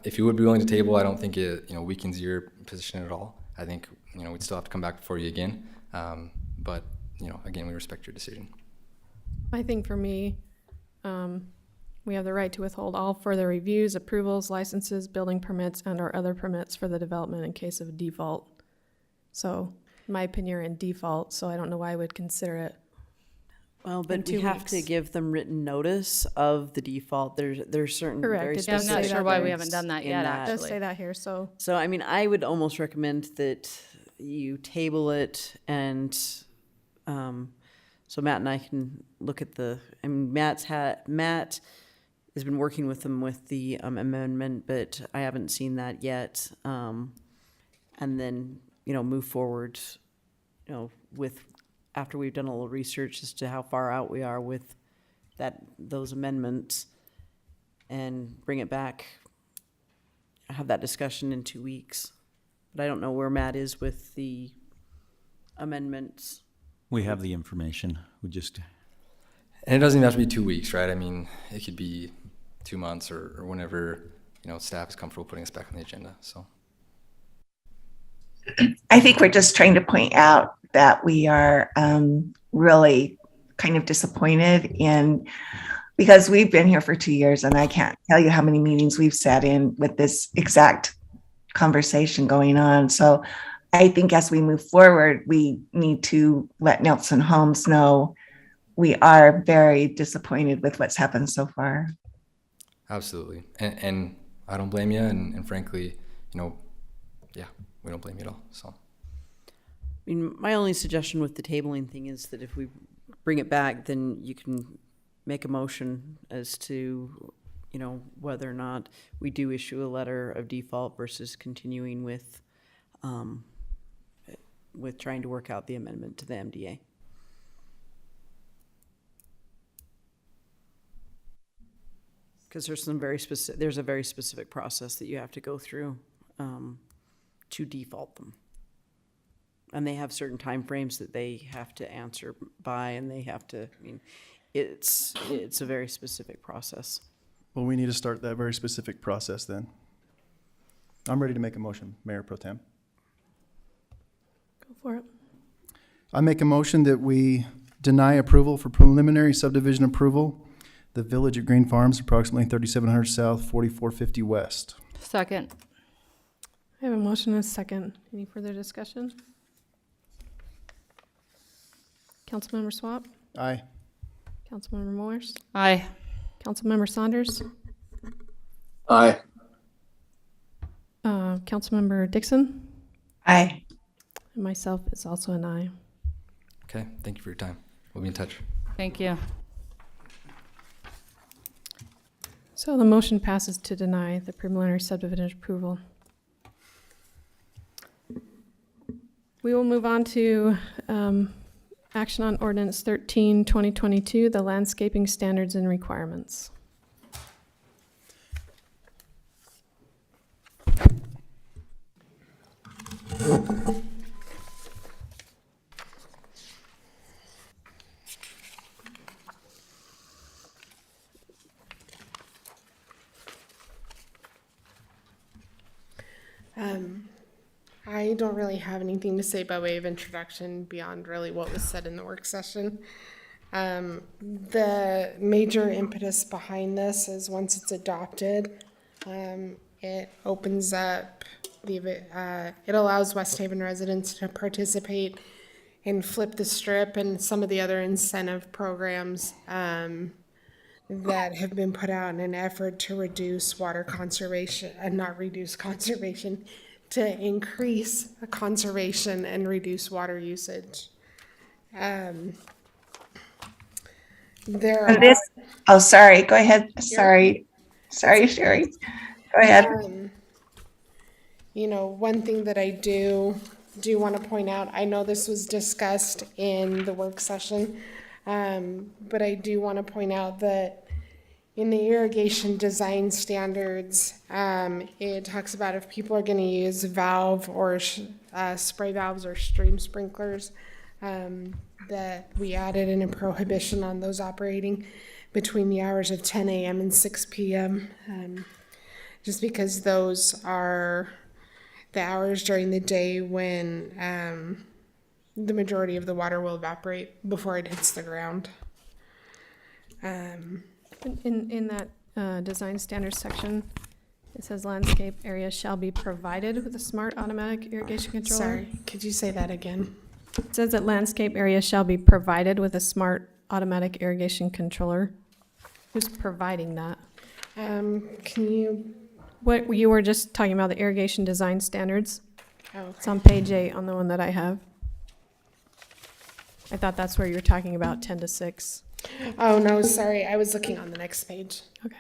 If you would be willing to table, I don't think it, weakens your position at all. I think, we'd still have to come back before you again. But, again, we respect your decision. I think for me, we have the right to withhold all further reviews, approvals, licenses, building permits, and/or other permits for the development in case of default. So, in my opinion, you're in default, so I don't know why I would consider it. Well, In but we 2 have to weeks. give them written notice of the default. There's certain Correct. very It Yeah, I'm does not say specific sure why we words haven't done that in yet, that. It does actually. say that here, so. So, I mean, I would almost recommend that you table it and, so Matt and I can look at Matt has been working with them with the amendment, but I haven't seen that yet. And then, move forward, after we've done a little research as to how far out we are with those amendments and bring it back, have that discussion in 2 weeks. But I don't know where Matt is with the amendments. We have the information. We just And it doesn't even have to be 2 weeks, right? I mean, it could be 2 months or whenever, staff is comfortable putting us back on the agenda. So, I think we're just trying to point out that we are really kind of disappointed because we've been here for 2 years and I can't tell you how many meetings we've sat in with this exact conversation going on. So I think as we move forward, we need to let Nelson Homes know we are very disappointed with what's happened so far. absolutely. And I don't blame you. And frankly, yeah, we don't blame you at all. So, I mean, my only suggestion with the tabling thing is that if we bring it back, then you can make a motion as to, whether or not we do issue a letter of default versus continuing with trying to work out the amendment to the MDA. Because there's a very specific process that you have to go through to default them. And they have certain timeframes that they have to answer by, and they have to, it's a very specific process. Well, we need to start that very specific process then. I'm ready to make a motion, Mayor Pro Tem. Go for it. I make a motion that we deny approval for preliminary subdivision approval, the Village at Green Farms, approximately 3700 South, 4450 West. Second. I have a motion and a second. Any further discussion? Councilmember Swap, Aye. Councilmember Morris, Aye. Councilmember Saunders, Aye. Councilmember Dixon, Aye. and myself is also an aye. Okay, thank you for your time. We'll be in touch. Thank you. So the motion passes to deny the preliminary subdivision approval. We will move on to action on ordinance 13, 2022, the landscaping standards and requirements. I don't really have anything to say by way of introduction beyond really what was said in the work session. The major impetus behind this is once it's adopted, it opens up it allows West Haven residents to participate in Flip the Strip and some of the other incentive programs that have been put out in an effort to reduce water conservation, not reduce conservation, to increase conservation and reduce water usage. There And this, oh, sorry, go ahead. Sorry, Sherry. Go ahead. You know, one thing that I do want to point out, I know this was discussed in the work session, but I do want to point out that in the irrigation design standards, it talks about if people are going to use valve or spray valves or stream sprinklers, that we added in a prohibition on those operating between the hours of 10 a.m. and 6 p.m. Just because those are the hours during the day when the majority of the water will evaporate before it hits the ground. In that design standards section, it says landscape area shall be provided with a smart automatic irrigation controller. Sorry, could you say that again? It says that landscape area shall be provided with a smart automatic irrigation controller. Who's providing that? Can you? What, you were just talking about the irrigation design standards? Oh, It's on page 8 on the one that I have. I thought that's where you were talking about 10 to 6. oh no, sorry. I was looking on the next page. Okay.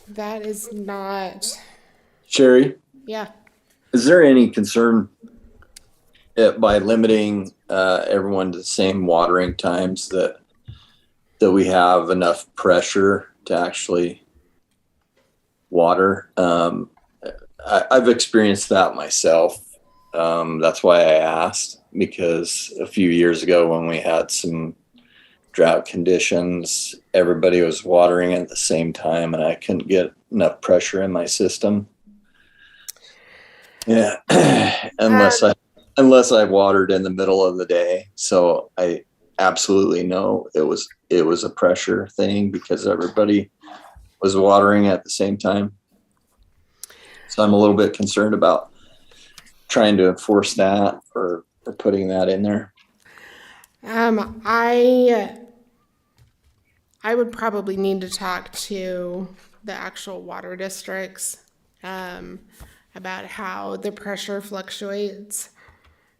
That is not. Sherry, Yeah. is there any concern by limiting everyone to the same watering times that we have enough pressure to actually water? I've experienced that myself. That's why I asked, because a few years ago when we had some drought conditions, everybody was watering at the same time and I couldn't get enough pressure in my system. Yeah, unless I watered in the middle of the day. So I absolutely know it was a pressure thing because everybody was watering at the same time. So I'm a little bit concerned about trying to enforce that or putting that in there. I would probably need to talk to the actual water districts about how the pressure fluctuates.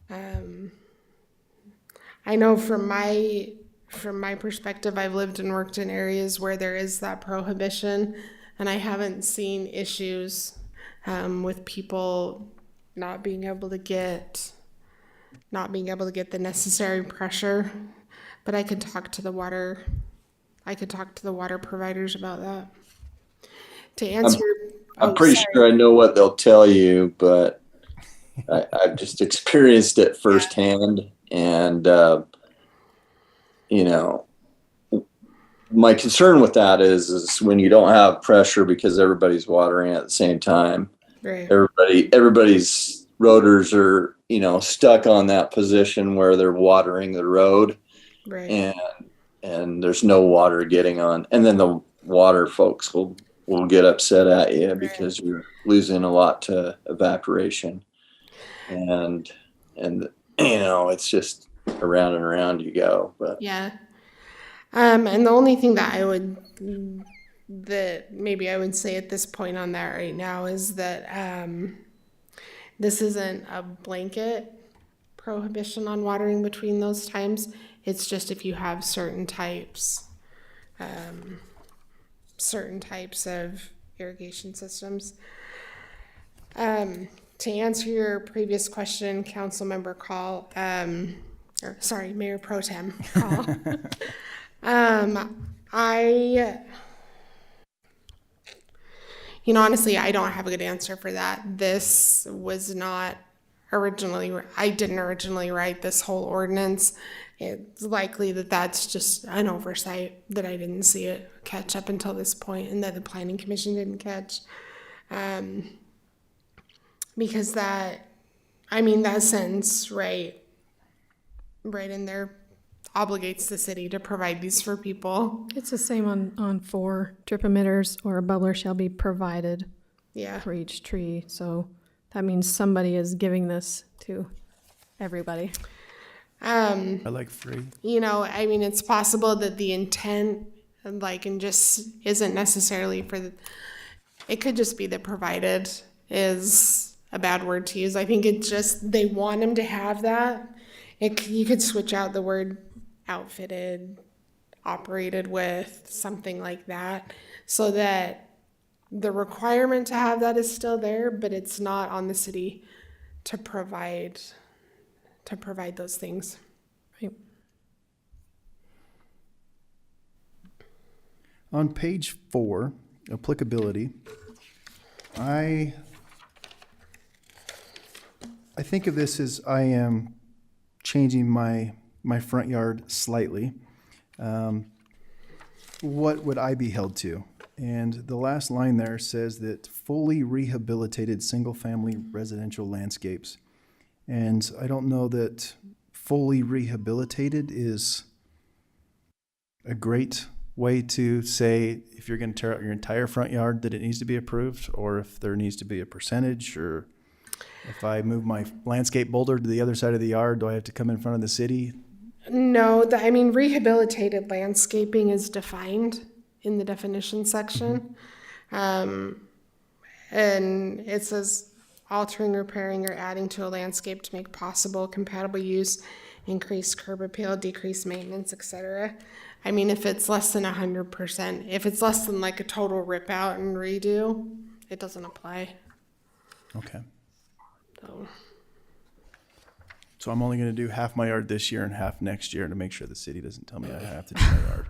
I know from my perspective, I've lived and worked in areas where there is that prohibition, and I haven't seen issues with people not being able to get the necessary pressure. But I could talk to the water providers about that. To answer, I'm pretty sure I know what they'll tell you, but I've just experienced it firsthand, and you know, my concern with that is when you don't have pressure because everybody's watering at the same time. Right. Everybody's rotors are, stuck on that position where they're watering the road, Right. and there's no water getting on, and then the water folks will get upset at you because you're losing a lot to evaporation, and it's just around and around you go. But Yeah. And the only thing that maybe I would say at this point on that right now is that this isn't a blanket prohibition on watering between those times. It's just if you have certain types of irrigation systems. To answer your previous question, Councilmember Call, Mayor Pro Tem Call. Honestly, I don't have a good answer for that. This was not I didn't originally write this whole ordinance. It's likely that that's just an oversight that I didn't see it catch up until this point, and that the Planning Commission didn't catch. Because that sentence right in there obligates the city to provide these for people. It's the same on 4 drip emitters or a bubbler shall be provided for each tree. So that means somebody is giving this to everybody. I like free. It's possible that the intent, and just isn't necessarily it could just be that provided is a bad word to use. I think it's just, they want them to have that. You could switch out the word outfitted, operated with, something like that, so that the requirement to have that is still there, but it's not on the city to provide those things. Right. On page 4, applicability, I think of this as I am changing my front yard slightly. What would I be held to? And the last line there says that fully rehabilitated single-family residential landscapes. And I don't know that fully rehabilitated is a great way to say if you're going to tear out your entire front yard that it needs to be approved, or if there needs to be a percentage, or if I move my landscape boulder to the other side of the yard, do I have to come in front of the city? No, rehabilitated landscaping is defined in the definition section. And it says altering, repairing, or adding to a landscape to make possible compatible use, increase curb appeal, decrease maintenance, etc. If it's less than 100%, if it's less than a total rip out and redo, it doesn't apply. Okay. So I'm only going to do half my yard this year and half next year to make sure the city doesn't tell me I have to do my yard.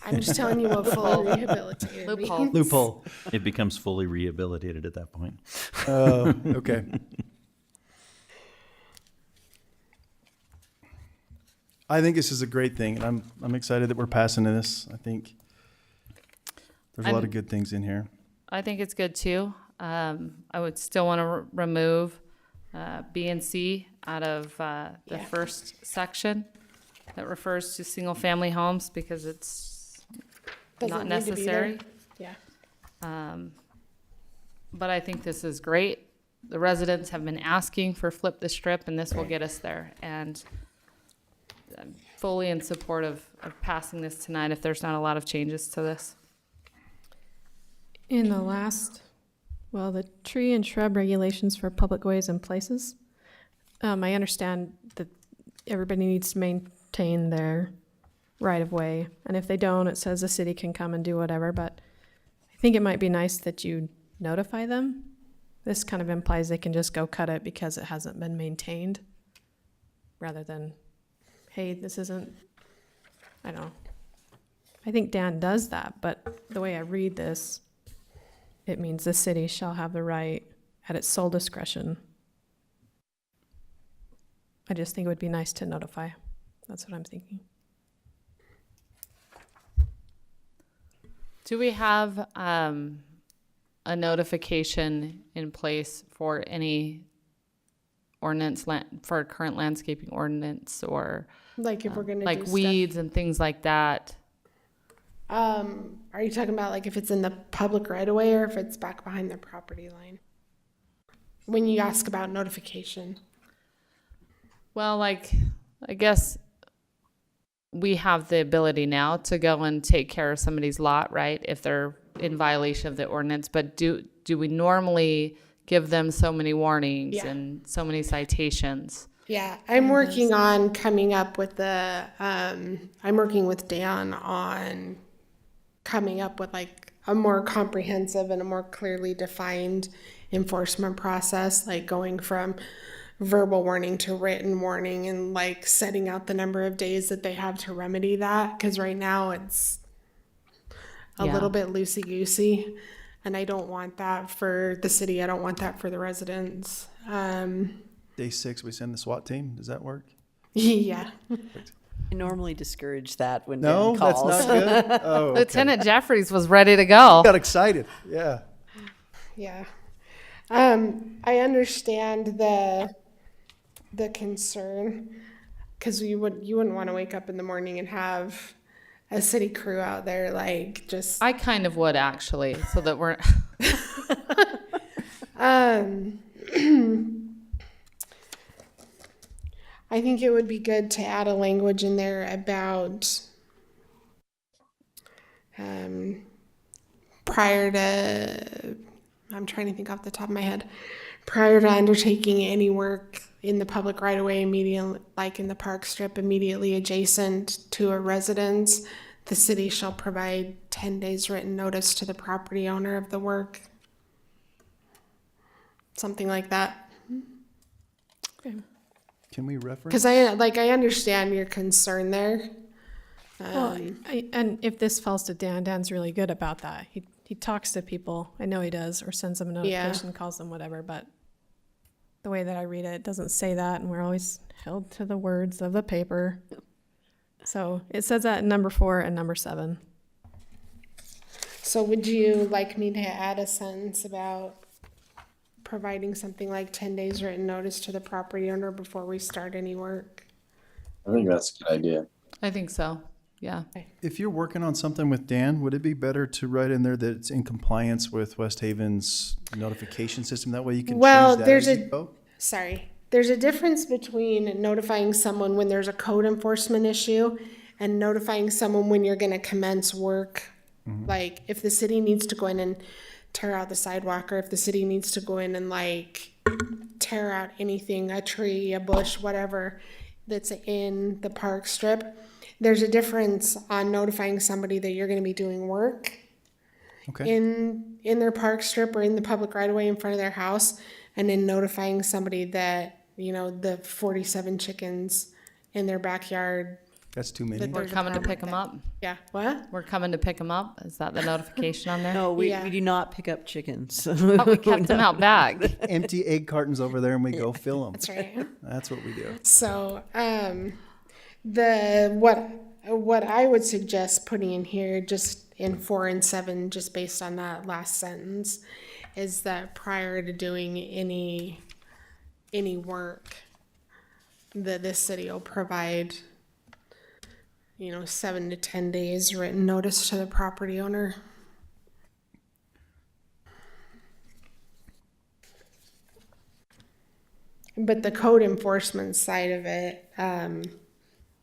I'm just telling you what fully rehabilitated Loophole. means. Loophole. It becomes fully rehabilitated at that point. Okay. I think this is a great thing, and I'm excited that we're passing this. I think there's a lot of good things in here. I think it's good too. I would still want to remove B and C out of the first section that refers to single-family homes because it's Doesn't not need to be there. necessary. Yeah. But I think this is great. The residents have been asking for Flip the Strip, and this will get us there. And I'm fully in support of passing this tonight if there's not a lot of changes to this. In the tree and shrub regulations for public ways and places, I understand that everybody needs to maintain their right of way. And if they don't, it says the city can come and do whatever, but I think it might be nice that you notify them. This kind of implies they can just go cut it because it hasn't been maintained, rather than, hey, this isn't, I don't know. I think Dan does that, but the way I read this, it means the city shall have the right at its sole discretion I just think it would be nice to notify. That's what I'm thinking. Do we have a notification in place for any ordinance for current landscaping ordinance or Like if we're gonna like do weeds and things like that? stuff. Are you talking about like if it's in the public right of way or if it's back behind the property line? When you ask about notification. Well, like, I guess we have the ability now to go and take care of somebody's lot, right? If they're in violation of the ordinance, but do we normally give them so many warnings Yeah. and so many citations? Yeah, I'm working on coming up with I'm working with Dan on coming up with like a more comprehensive and a more clearly defined enforcement process, like going from verbal warning to written warning and like setting out the number of days that they have to remedy that. Because right now it's a Yeah. little bit loosey-goosey, and I don't want that for the city. I don't want that for the residents. Day 6, we send the SWAT team. Does that work? Yeah. I normally discourage that when No, Dan that's calls. not good. Oh, okay. Lieutenant Jeffries was ready to go. Got excited. Yeah. Yeah. I understand the concern, because you wouldn't want to wake up in the morning and have a city crew out there like just I kind of would actually, so that we're I think it would be good to add a language in there about prior to, I'm trying to think off the top of my head, prior to undertaking any work in the public right of way immediately, like in the park strip immediately adjacent to a residence, the city shall provide 10 days written notice to the property owner of the work. Something like that. Can we reference? Because I understand your concern there. Well, and if this falls to Dan, Dan's really good about that. He talks to people. I know he does, or sends them a notification, calls them, whatever. But the way that I read it, it doesn't say that, and we're always held to the words of the paper. So it says that in number 4 and number 7. So would you like me to add a sentence about providing something like 10 days written notice to the property owner before we start any work? I think that's a good idea. I think so. Yeah. If you're working on something with Dan, would it be better to write in there that it's in compliance with West Haven's notification system? That way you can Well, change that there's as you go? there's a difference between notifying someone when there's a code enforcement issue and notifying someone when you're going to commence work. Like if the city needs to go in and tear out the sidewalk, or if the city needs to go in and like tear out anything, a tree, a bush, whatever that's in the park strip. There's a difference on notifying somebody that you're going to be doing work Okay. in their park strip or in the public right of way in front of their house, and then notifying somebody that, you know, the 47 chickens in their backyard. That's too many. That We're there's a coming to problem pick with them up. Yeah. What? We're coming to pick them up. Is that the notification on there? No, we Yeah. do not pick up chickens. Oh, we kept them out back. Empty egg cartons over there and we go fill them. That's right. That's what we do. So, what I would suggest putting in here, just in 4 and 7, just based on that last sentence, is that prior to doing any work, that this city will provide, 7 to 10 days written notice to the property owner. But the code enforcement side of it,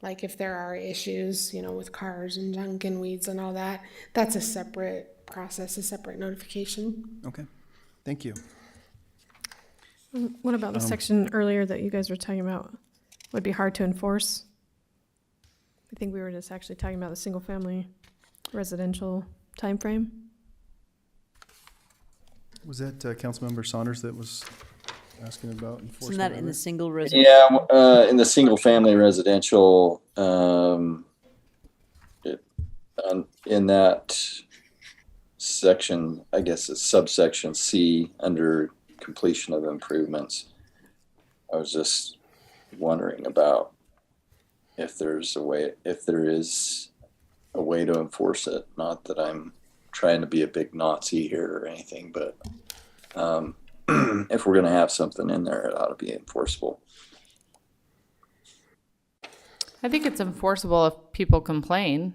like if there are issues, with cars and junk and weeds and all that, that's a separate process, a separate notification. Okay. Thank you. What about the section earlier that you guys were talking about? Would be hard to enforce? I think we were just actually talking about the single-family residential time frame. Was that Councilmember Saunders that was asking about Isn't enforcement? that in of the it? single residence? Yeah, in the single family residential, in that section, I guess it's subsection C under completion of improvements. I was just wondering about if there is a way to enforce it. Not that I'm trying to be a big Nazi here or anything, but if we're going to have something in there, it ought to be enforceable. I think it's enforceable if people complain.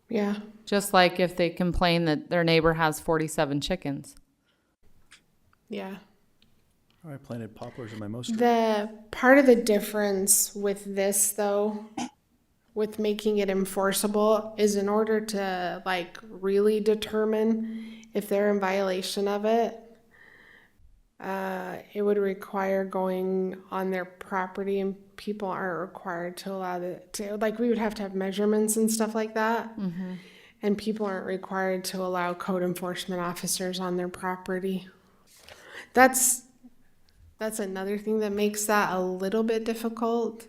Yeah. Just like if they complain that their neighbor has 47 chickens. Yeah. I planted poplars in my most. The part of the difference with this, though, with making it enforceable, is in order to like really determine if they're in violation of it, it would require going on their property, and people aren't required to allow it to, like, we would have to have measurements and stuff like that. And people aren't required to allow code enforcement officers on their property. That's another thing that makes that a little bit difficult.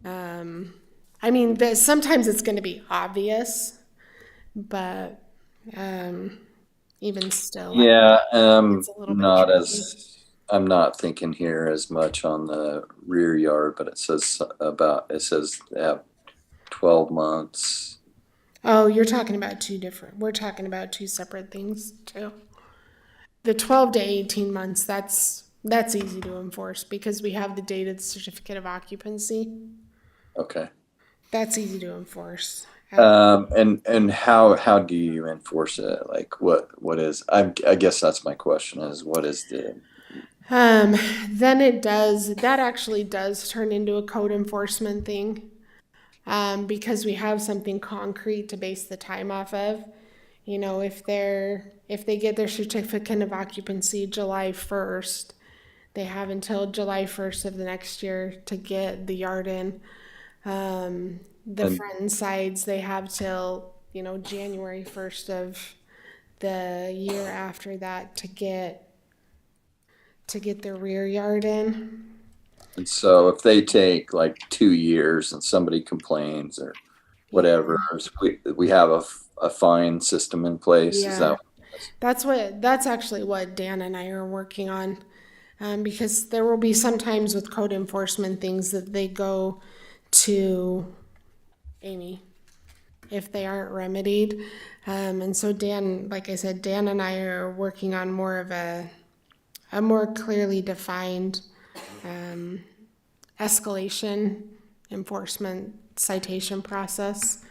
I mean, sometimes it's going to be obvious, but even still, Yeah, it's a little bit not tricky. as I'm not thinking here as much on the rear yard, but it says they have 12 months. Oh, you're talking about we're talking about two separate things too. The 12 to 18 months, that's easy to enforce because we have the dated certificate of occupancy. Okay. That's easy to enforce. And how do you enforce it? Like what is, I guess that's my question, is what is the, Then that actually does turn into a code enforcement thing. Because we have something concrete to base the time off of. You know, if they get their certificate of occupancy July 1st, they have until July 1st of the next year to get the yard in. The front and sides, they have till, January 1st of the year after that to get their rear yard in. and so if they take like 2 years and somebody complains or whatever, we have a fine system in place. Is Yeah. that That's actually what Dan and I are working on. Because there will be some times with code enforcement things that they go to Amy if they aren't remedied. And so Dan, like I said, Dan and I are working on more of a more clearly defined escalation enforcement citation process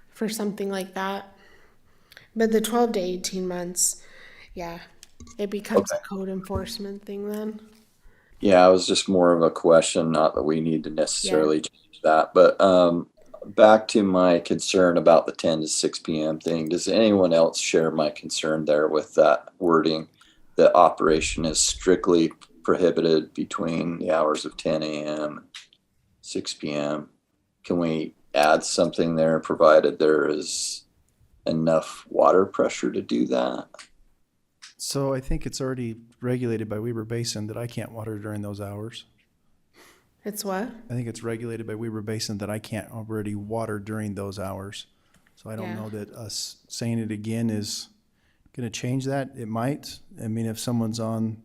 for something like that. But the 12 to 18 months, yeah, it becomes a code enforcement thing then. Yeah, it was just more of a question, not that we need to necessarily change that. But back to my concern about the 10 to 6 p.m. thing. Does anyone else share my concern there with that wording? The operation is strictly prohibited between the hours of 10 a.m. and 6 p.m. Can we add something there, provided there is enough water pressure to do that? So I think it's already regulated by Weber Basin that I can't water during those hours. It's what? I think it's regulated by Weber Basin that I can't already water during those hours. So I don't Yeah. know that us saying it again is going to change that. It might. I mean, if someone's on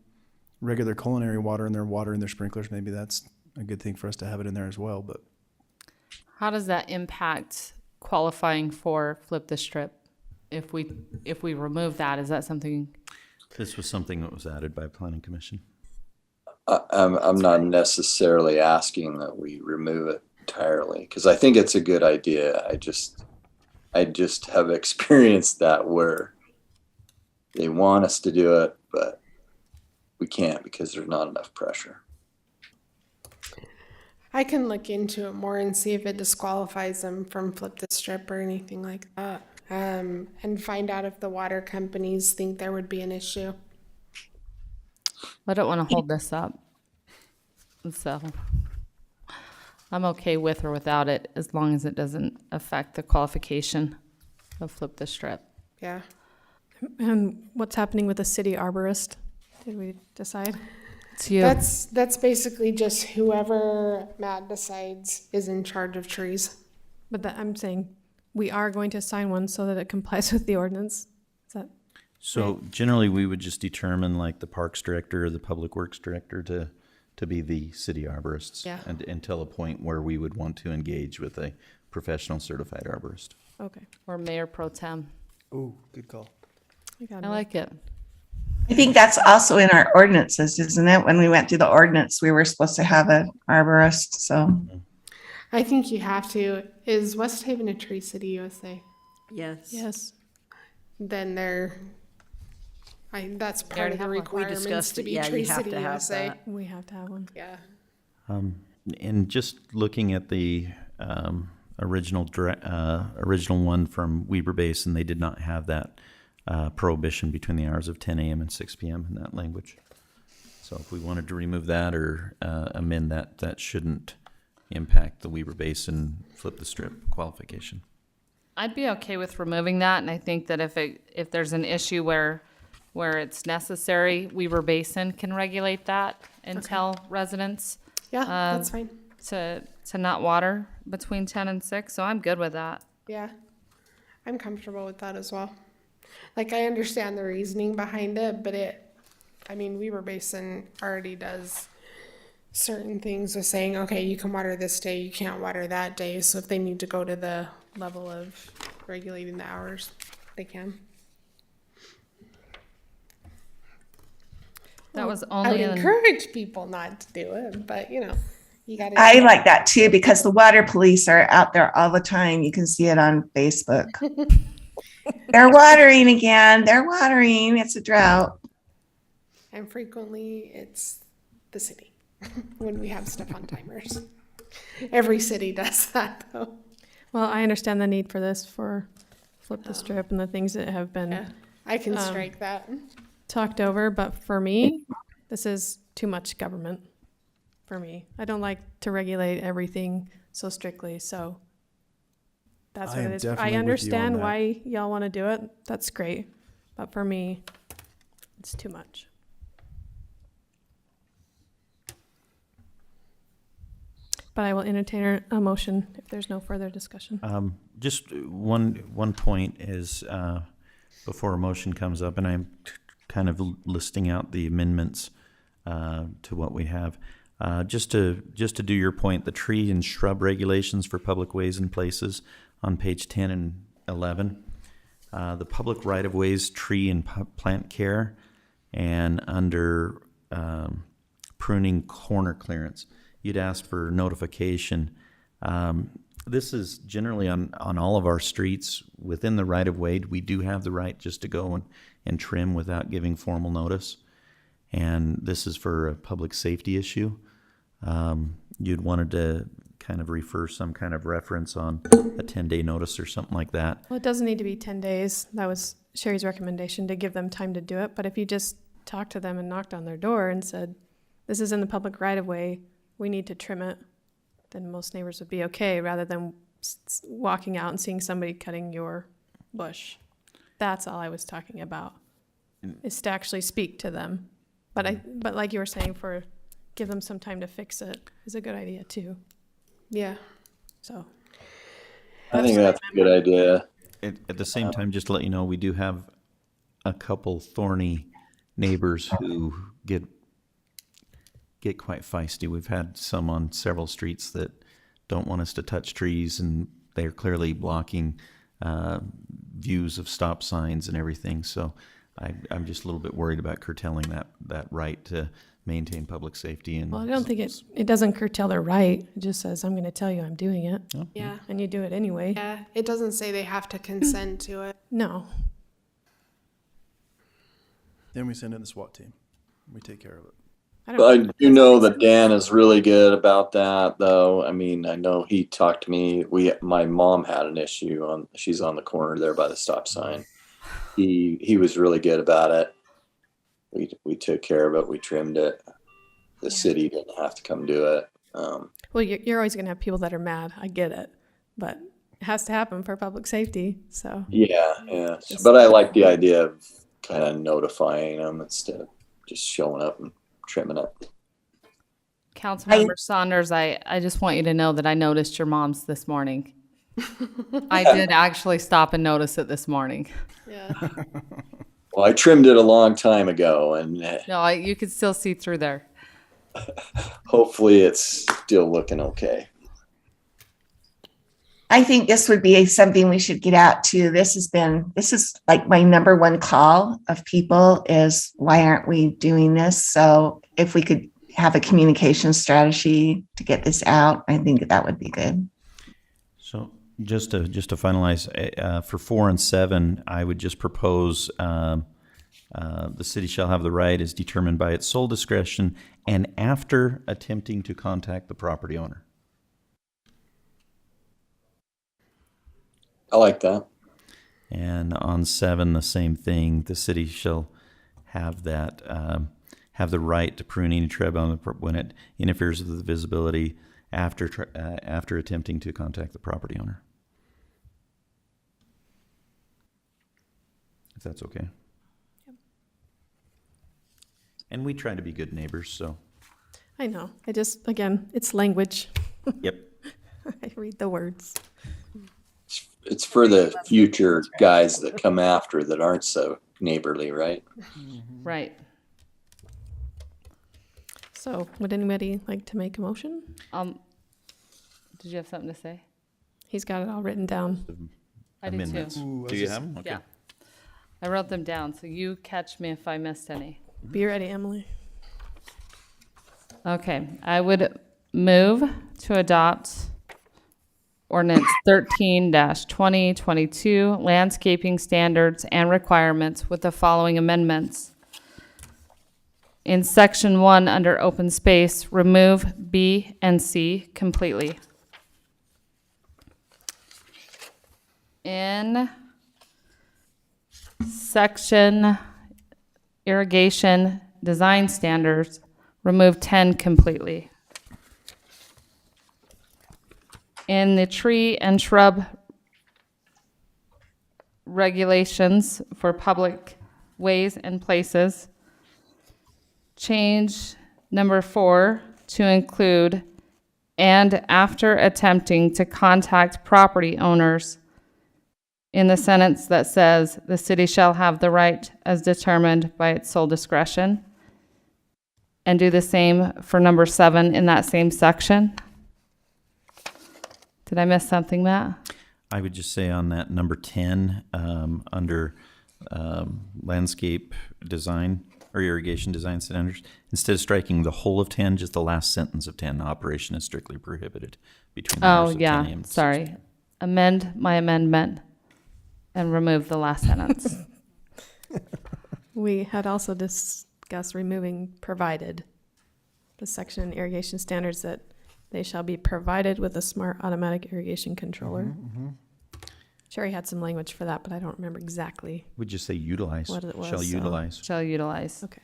regular culinary water and they're watering their sprinklers, maybe that's a good thing for us to have it in there as well. But How does that impact qualifying for Flip the Strip? If we remove that, is that something? This was something that was added by Planning Commission. I'm not necessarily asking that we remove it entirely, because I think it's a good idea. I just have experienced that where they want us to do it, but we can't because there's not enough pressure. I can look into it more and see if it disqualifies them from Flip the Strip or anything like that. And find out if the water companies think there would be an issue. I don't want to hold this up. So I'm okay with or without it as long as it doesn't affect the qualification of Flip the Strip. Yeah. And what's happening with the city arborist? Did we decide? It's you. That's basically just whoever Matt decides is in charge of trees. But I'm saying we are going to assign one so that it complies with the ordinance. Is that So generally, we would just determine like the Parks Director or the Public Works Director to to be the city arborists. Yeah. And until a point where we would want to engage with a professional certified arborist. Okay. Or mayor pro tem. Ooh, good call. I like it. I think that's also in our ordinances, isn't it? When we went through the ordinance, we were supposed to have an arborist, so. I think you have to. Is West Haven a Tree City, USA? Yes. Yes. Then that's part already of the have one. We requirements discussed to it. be Yeah, Tree you have City, to have USA. that. We have to have one. Yeah. And just looking at the original one from Weber Basin, they did not have that prohibition between the hours of 10 a.m. and 6 p.m. in that language. So if we wanted to remove that or amend that, that shouldn't impact the Weber Basin flip the strip qualification. I'd be okay with removing that, and I think that if there's an issue where it's necessary, Weber Basin can regulate that and tell residents Yeah, that's fine. to not water between 10 and 6, so I'm good with that. Yeah. I'm comfortable with that as well. Like, I understand the reasoning behind it, but Weber Basin already does certain things with saying, okay, you can water this day, you can't water that day. So if they need to go to the level of regulating the hours, they can. That was I would only encourage people not to do it, but you gotta. I like that too, because the water police are out there all the time. You can see it on Facebook. They're watering again. They're watering. It's a drought. And frequently it's the city when we have stuff on timers. Every city does that though. Well, I understand the need for this for flip the strip and the things that have been Yeah, I can strike that. talked over, but for me, this is too much government for me. I don't like to regulate everything so strictly, so that's I what am it is. definitely I with you on understand that. why y'all want to do it. That's great. But for me, it's too much. But I will entertain a motion if there's no further discussion. Just one point is before a motion comes up, and I'm kind of listing out the amendments to what we have. Just to do your point, the tree and shrub regulations for public ways and places on page 10 and 11, the public right-of-ways, tree and plant care, and under pruning corner clearance, you'd ask for notification. This is generally on all of our streets within the right-of-way. We do have the right just to go and trim without giving formal notice. And this is for a public safety issue. You'd wanted to kind of refer some kind of reference on a 10-day notice or something like that. Well, it doesn't need to be 10 days. That was Sherry's recommendation, to give them time to do it. But if you just talked to them and knocked on their door and said, this is in the public right-of-way, we need to trim it, then most neighbors would be okay, rather than walking out and seeing somebody cutting your bush. That's all I was talking about, is to actually speak to them. But like you were saying, give them some time to fix it is a good idea too. Yeah. So I think that's a good idea. At the same time, just to let you know, we do have a couple thorny neighbors who get quite feisty. We've had some on several streets that don't want us to touch trees, and they're clearly blocking views of stop signs and everything. So I'm just a little bit worried about curtailing that right to maintain public safety. And well, I don't think it doesn't curtail their right. It just says, I'm going to tell you I'm doing it. Oh, Yeah. And you do it anyway. Yeah. It doesn't say they have to consent to it. No. Then we send in the SWAT team. We take care of it. I do know that Dan is really good about that, though. I mean, I know he talked to me. My mom had an issue she's on the corner there by the stop sign. He was really good about it. We took care of it. We trimmed it. The city didn't have to come do it. Well, you're always going to have people that are mad. I get it. But it has to happen for public safety. So Yeah. But I like the idea of kind of notifying them instead of just showing up and trimming it. Councilmember Saunders, I just want you to know that I noticed your mom's this morning. I did actually stop and notice it this morning. Yeah. Well, I trimmed it a long time ago, and No, you could still see through there. hopefully it's still looking okay. I think this would be something we should get out to. This is like my number one call of people is why aren't we doing this? So if we could have a communication strategy to get this out, I think that would be good. So just to finalize, for 4 and 7, I would just propose the city shall have the right as determined by its sole discretion and after attempting to contact the property owner. I like that. And on 7, the same thing. The city shall have that have the right to prune any tree when it interferes with the visibility after attempting to contact the property owner. If that's okay. And we try to be good neighbors, so. I know. Again, it's language. Yep. I read the words. It's for the future guys that come after that aren't so neighborly, right? Right. So would anybody like to make a motion? Did you have something to say? He's got it all written down. I do Amendments. too. Do you have them? Okay. Yeah. I wrote them down, so you catch me if I missed any. Be ready, Emily. Okay, I would move to adopt ordinance 13-2022 landscaping standards and requirements with the following amendments. In section 1 under open space, remove B and C completely. In section irrigation design standards, remove 10 completely. In the tree and shrub regulations for public ways and places, change number 4 to include, and after attempting to contact property owners, in the sentence that says, the city shall have the right as determined by its sole discretion. And do the same for number 7 in that same section. Did I miss something, Matt? I would just say on that number 10, under landscape design or irrigation design standards, instead of striking the whole of 10, just the last sentence of 10, operation is strictly prohibited between the hours of 10 a.m. to 6 sorry. p.m. Amend my amendment and remove the last sentence. We had also discussed removing provided, the section in irrigation standards that they shall be provided with a smart automatic irrigation controller. Sherry had some language for that, but I don't remember exactly Would you say utilize? what it was. Shall so- utilize. Shall utilize. Okay.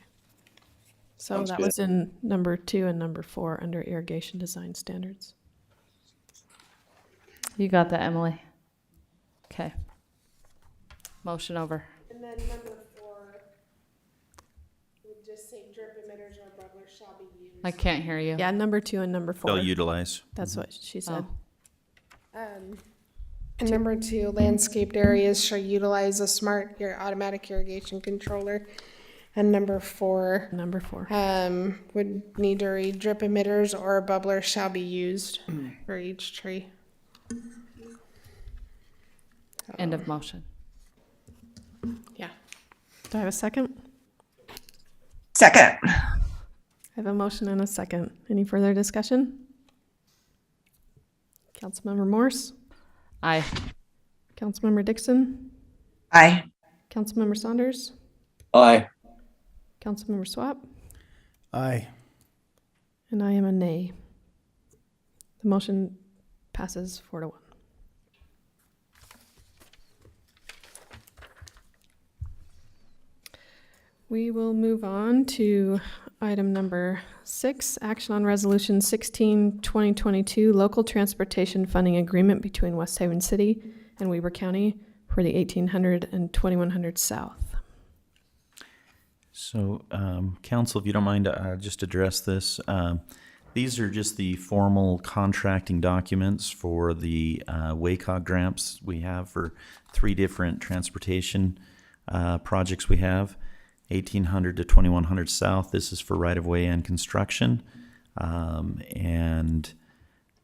So Sounds that good. was in number 2 and number 4 under irrigation design standards. You got that, Emily? Okay. Motion over. And then number 4 would just say drip emitters or bubblers shall be used. I can't hear you. Yeah, number 2 and number 4. Shall utilize. That's what she said. And number 2, landscaped areas shall utilize a smart automatic irrigation controller. And number 4, Number 4. would need to read drip emitters or a bubbler shall be used for each tree. End of motion. Yeah. Do I have a second? Second. I have a motion and a second. Any further discussion? Councilmember Morse? Aye. Councilmember Dixon? Aye. Councilmember Saunders? Aye. Councilmember Swap? Aye. And I am a nay. The motion passes 4-1. We will move on to item number 6, action on resolution 16, 2022, local transportation funding agreement between West Haven City and Weber County for the 1800 and 2100 South. So, council, if you don't mind, just address this. These are just the formal contracting documents for the WACOG grants we have for 3 different transportation projects we have. 1800 to 2100 South, this is for right-of-way and construction. And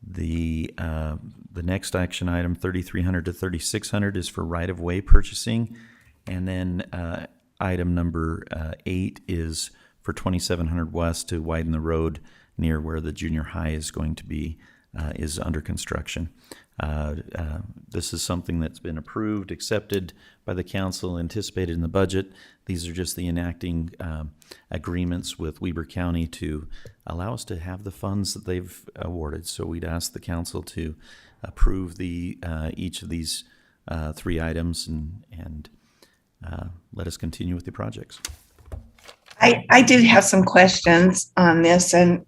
the next action item, 3,300 to 3,600, is for right-of-way purchasing. And then item number 8 is for 2,700 West to widen the road near where the junior high is going to be, is under construction. This is something that's been approved, accepted by the council, anticipated in the budget. These are just the enacting agreements with Weber County to allow us to have the funds that they've awarded. So we'd ask the council to approve each of these 3 items and let us continue with the projects. I did have some questions on this, and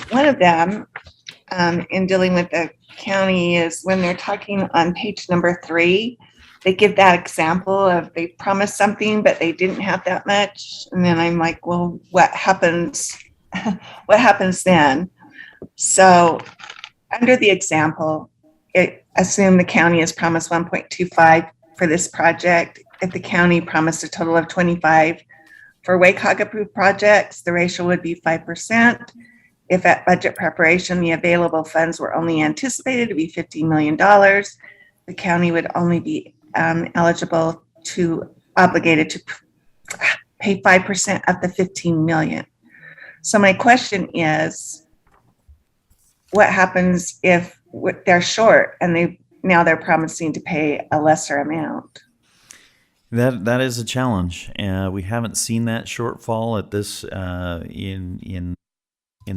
one of them in dealing with the county is when they're talking on page number 3, they give that example of they promised something, but they didn't have that much. And then I'm like, well, what happens? What happens then? So under the example, assume the county has promised 1.25 for this project. If the county promised a total of 25 for WACOG approved projects, the ratio would be 5%. If at budget preparation, the available funds were only anticipated to be $15 million, the county would only be obligated to pay 5% of the $15 million. So my question is, what happens if they're short and now they're promising to pay a lesser amount? That is a challenge. We haven't seen that shortfall at this in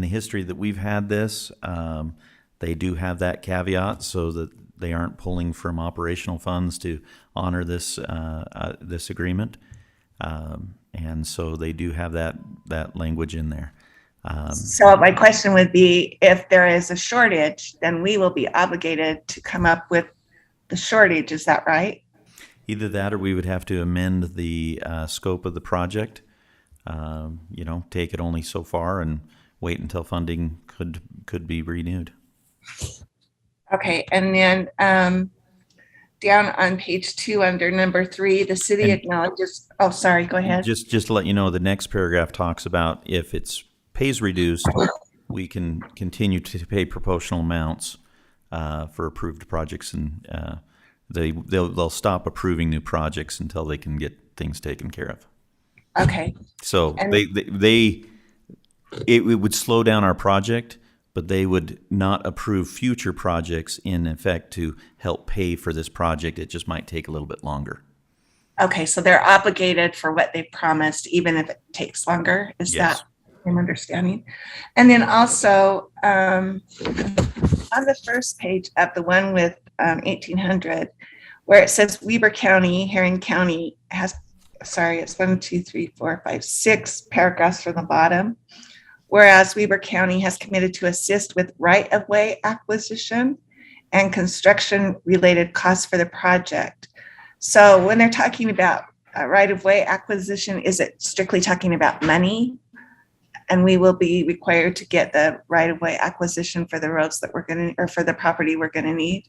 the history that we've had this. They do have that caveat so that they aren't pulling from operational funds to honor this this agreement, and so they do have that language in there. So my question would be, if there is a shortage, then we will be obligated to come up with the shortage. Is that right? Either that, or we would have to amend the scope of the project. Take it only so far and wait until funding could be renewed. Okay, and then down on page 2 under number 3, the city acknowledges. Oh, sorry. Go ahead. Just to let you know, the next paragraph talks about if it's pays reduced, we can continue to pay proportional amounts for approved projects, and they'll stop approving new projects until they can get things taken care of. Okay. So it would slow down our project, but they would not approve future projects in effect to help pay for this project. It just might take a little bit longer. Okay, so they're obligated for what they promised, even if it takes longer. Is Yes. that I'm understanding? And then also on the first page of the one with 1800, where it says Weber County, Herring County has, it's 6 paragraphs from the bottom. Whereas Weber County has committed to assist with right-of-way acquisition and construction-related costs for the project. So when they're talking about right-of-way acquisition, is it strictly talking about money? And we will be required to get the right-of-way acquisition for the roads that we're going to, or for the property we're going to need?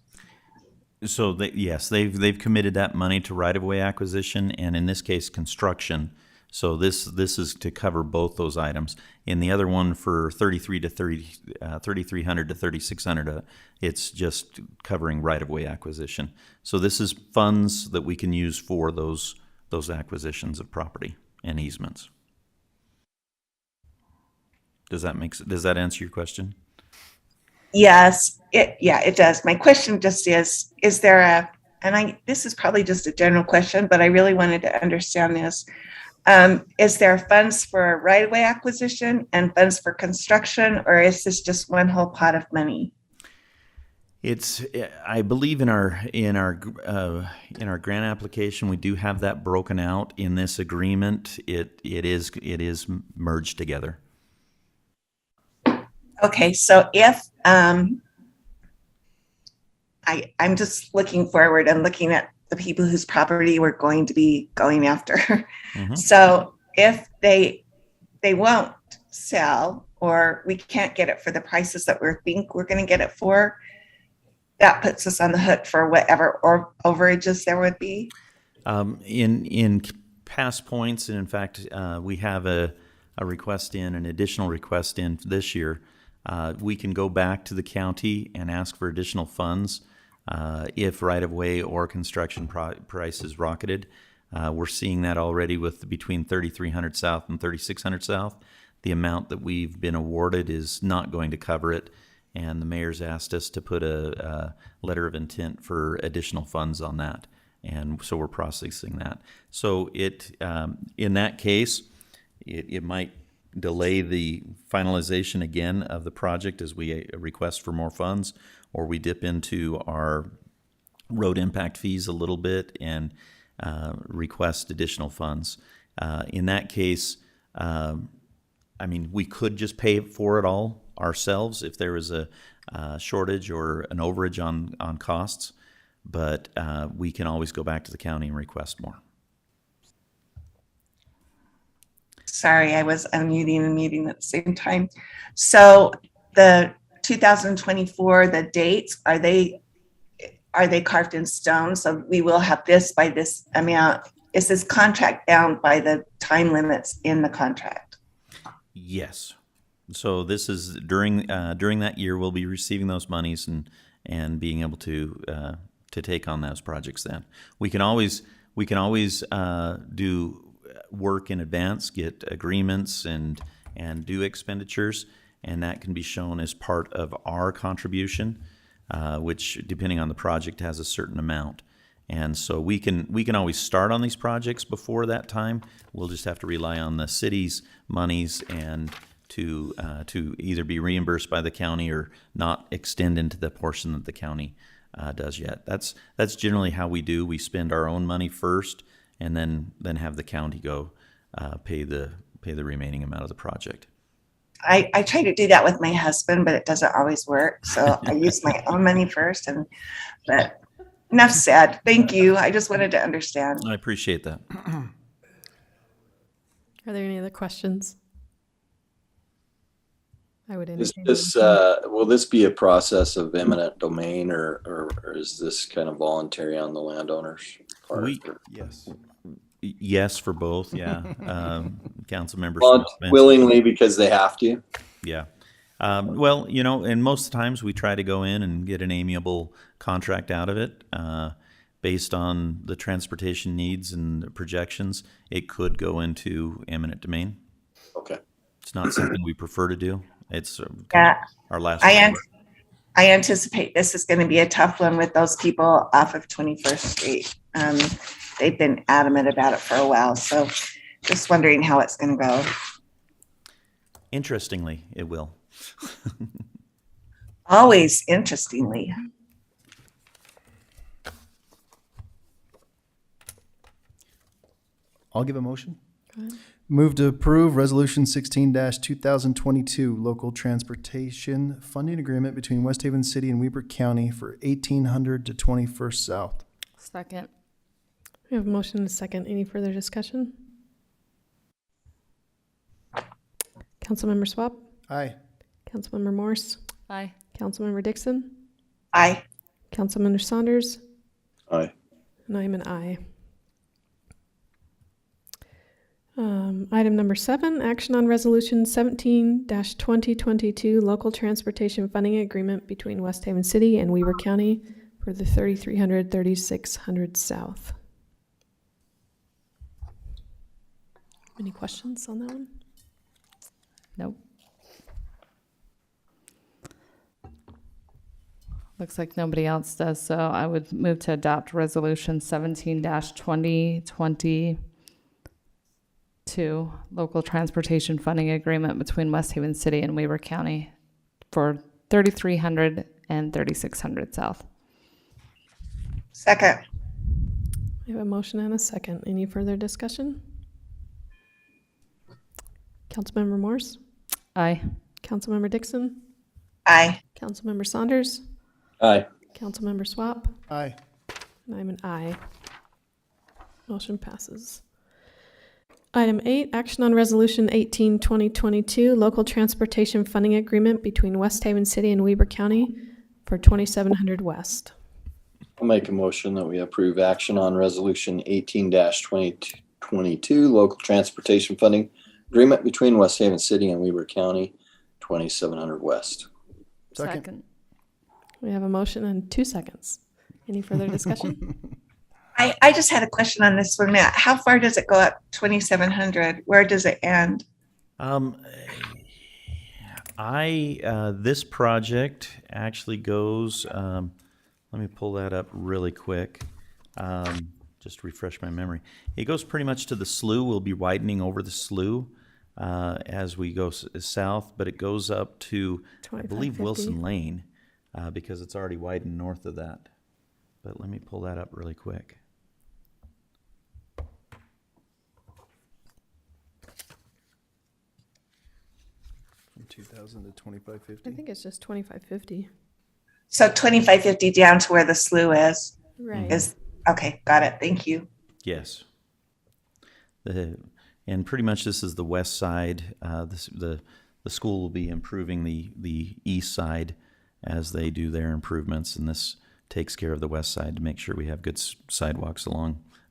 So yes, they've committed that money to right-of-way acquisition, and in this case, construction. So this is to cover both those items. In the other one for 3,300 to 3,600, it's just covering right-of-way acquisition. So this is funds that we can use for those acquisitions of property and easements. Does that answer your question? Yes, it does. My question just is there this is probably just a general question, but I really wanted to understand this. Is there funds for right-of-way acquisition and funds for construction, or is this just one whole pot of money? I believe in our grant application, we do have that broken out. In this agreement, it is merged together. Okay, so if I'm just looking forward and looking at the people whose property we're going to be going after. Mm-hmm. So if they won't sell, or we can't get it for the prices that we think we're going to get it for, that puts us on the hook for whatever or overages there would be. In past points, and in fact, we have a request in, an additional request in this year, we can go back to the county and ask for additional funds if right-of-way or construction price is rocketed. We're seeing that already with between 3,300 South and 3,600 South. The amount that we've been awarded is not going to cover it, and the mayor's asked us to put a letter of intent for additional funds on that, and so we're processing that. So in that case, it might delay the finalization again of the project as we request for more funds, or we dip into our road impact fees a little bit and request additional funds. In that case, we could just pay for it all ourselves if there was a shortage or an overage on costs, but we can always go back to the county and request more. Sorry, I was unmuting and muting at the same time. So the 2024, the dates, are they carved in stone? So we will have this by this amount. Is this contract bound by the time limits in the contract? Yes. So this is during that year we'll be receiving those monies and being able to take on those projects. Then we can always do work in advance, get agreements and do expenditures, and that can be shown as part of our contribution, which depending on the project has a certain amount. And so we can always start on these projects before that time. We'll just have to rely on the city's monies and to either be reimbursed by the county or not extend into the portion that the county does yet. That's generally how we do. We spend our own money first, and then have the county go pay the remaining amount of the project. I try to do that with my husband, but it doesn't always work. So I use my own money first, but enough said. Thank you. I just wanted to understand. I appreciate that. Are there any other questions? I would Is entertain. this, will this be a process of eminent domain or is this kind of voluntary on the landowner's part? Yes, for both. Yeah. Council members. Willingly because they have to. Yeah. Well, and most of the times we try to go in and get an amiable contract out of it based on the transportation needs and the projections. It could go into eminent domain. Okay. It's not something we prefer to do. It's our last. I anticipate this is going to be a tough one with those people off of 21st Street. They've been adamant about it for a while, so just wondering how it's going to go. Interestingly, it will. Always interestingly. I'll give a motion. Go ahead. Move to approve Resolution 16-2022 Local Transportation Funding Agreement between West Haven City and Weber County for 1800 to 21st South. Second. We have a motion and a second. Any further discussion? Councilmember Swap, Aye. Councilmember Morse, Aye. Councilmember Dixon, Aye. Councilmember Saunders, Aye. and I'm an aye. Item number 7, action on resolution 17-2022 local transportation funding agreement between West Haven City and Weber County for the 3300, 3600 South. Any questions on that one? Nope. Looks like nobody else does, so I would move to adopt resolution 17-2022 local transportation funding agreement between West Haven City and Weber County for 3300 and 3600 South. Second. We have a motion and a second. Any further discussion? Councilmember Morse, Aye. Councilmember Dixon, Aye. Councilmember Saunders, Aye. Councilmember Swap, Aye. and I'm an aye. Motion passes. Item 8, action on resolution 18-2022 local transportation funding agreement between West Haven City and Weber County for 2700 West. I'll make a motion that we approve action on resolution 18-2022 local transportation funding agreement between West Haven City and Weber County, 2700 West. Second. We have a motion and 2 seconds. Any further discussion? I just had a question on this one, Matt. How far does it go up? 2,700. Where does it end? This project actually goes, let me pull that up really quick. Just to refresh my memory. It goes pretty much to the slough. We'll be widening over the slough as we go south, but it goes up to, I believe, 2550. Wilson Lane because it's already widened north of that. But let me pull that up really quick. From 2,000 to I 2,550. think it's just 2550. So 2,550 down to where the slough is. Right. Is okay. Got it. Thank you. Yes. And pretty much this is the west side. The school will be improving the east side as they do their improvements, and this takes care of the west side to make sure we have good sidewalks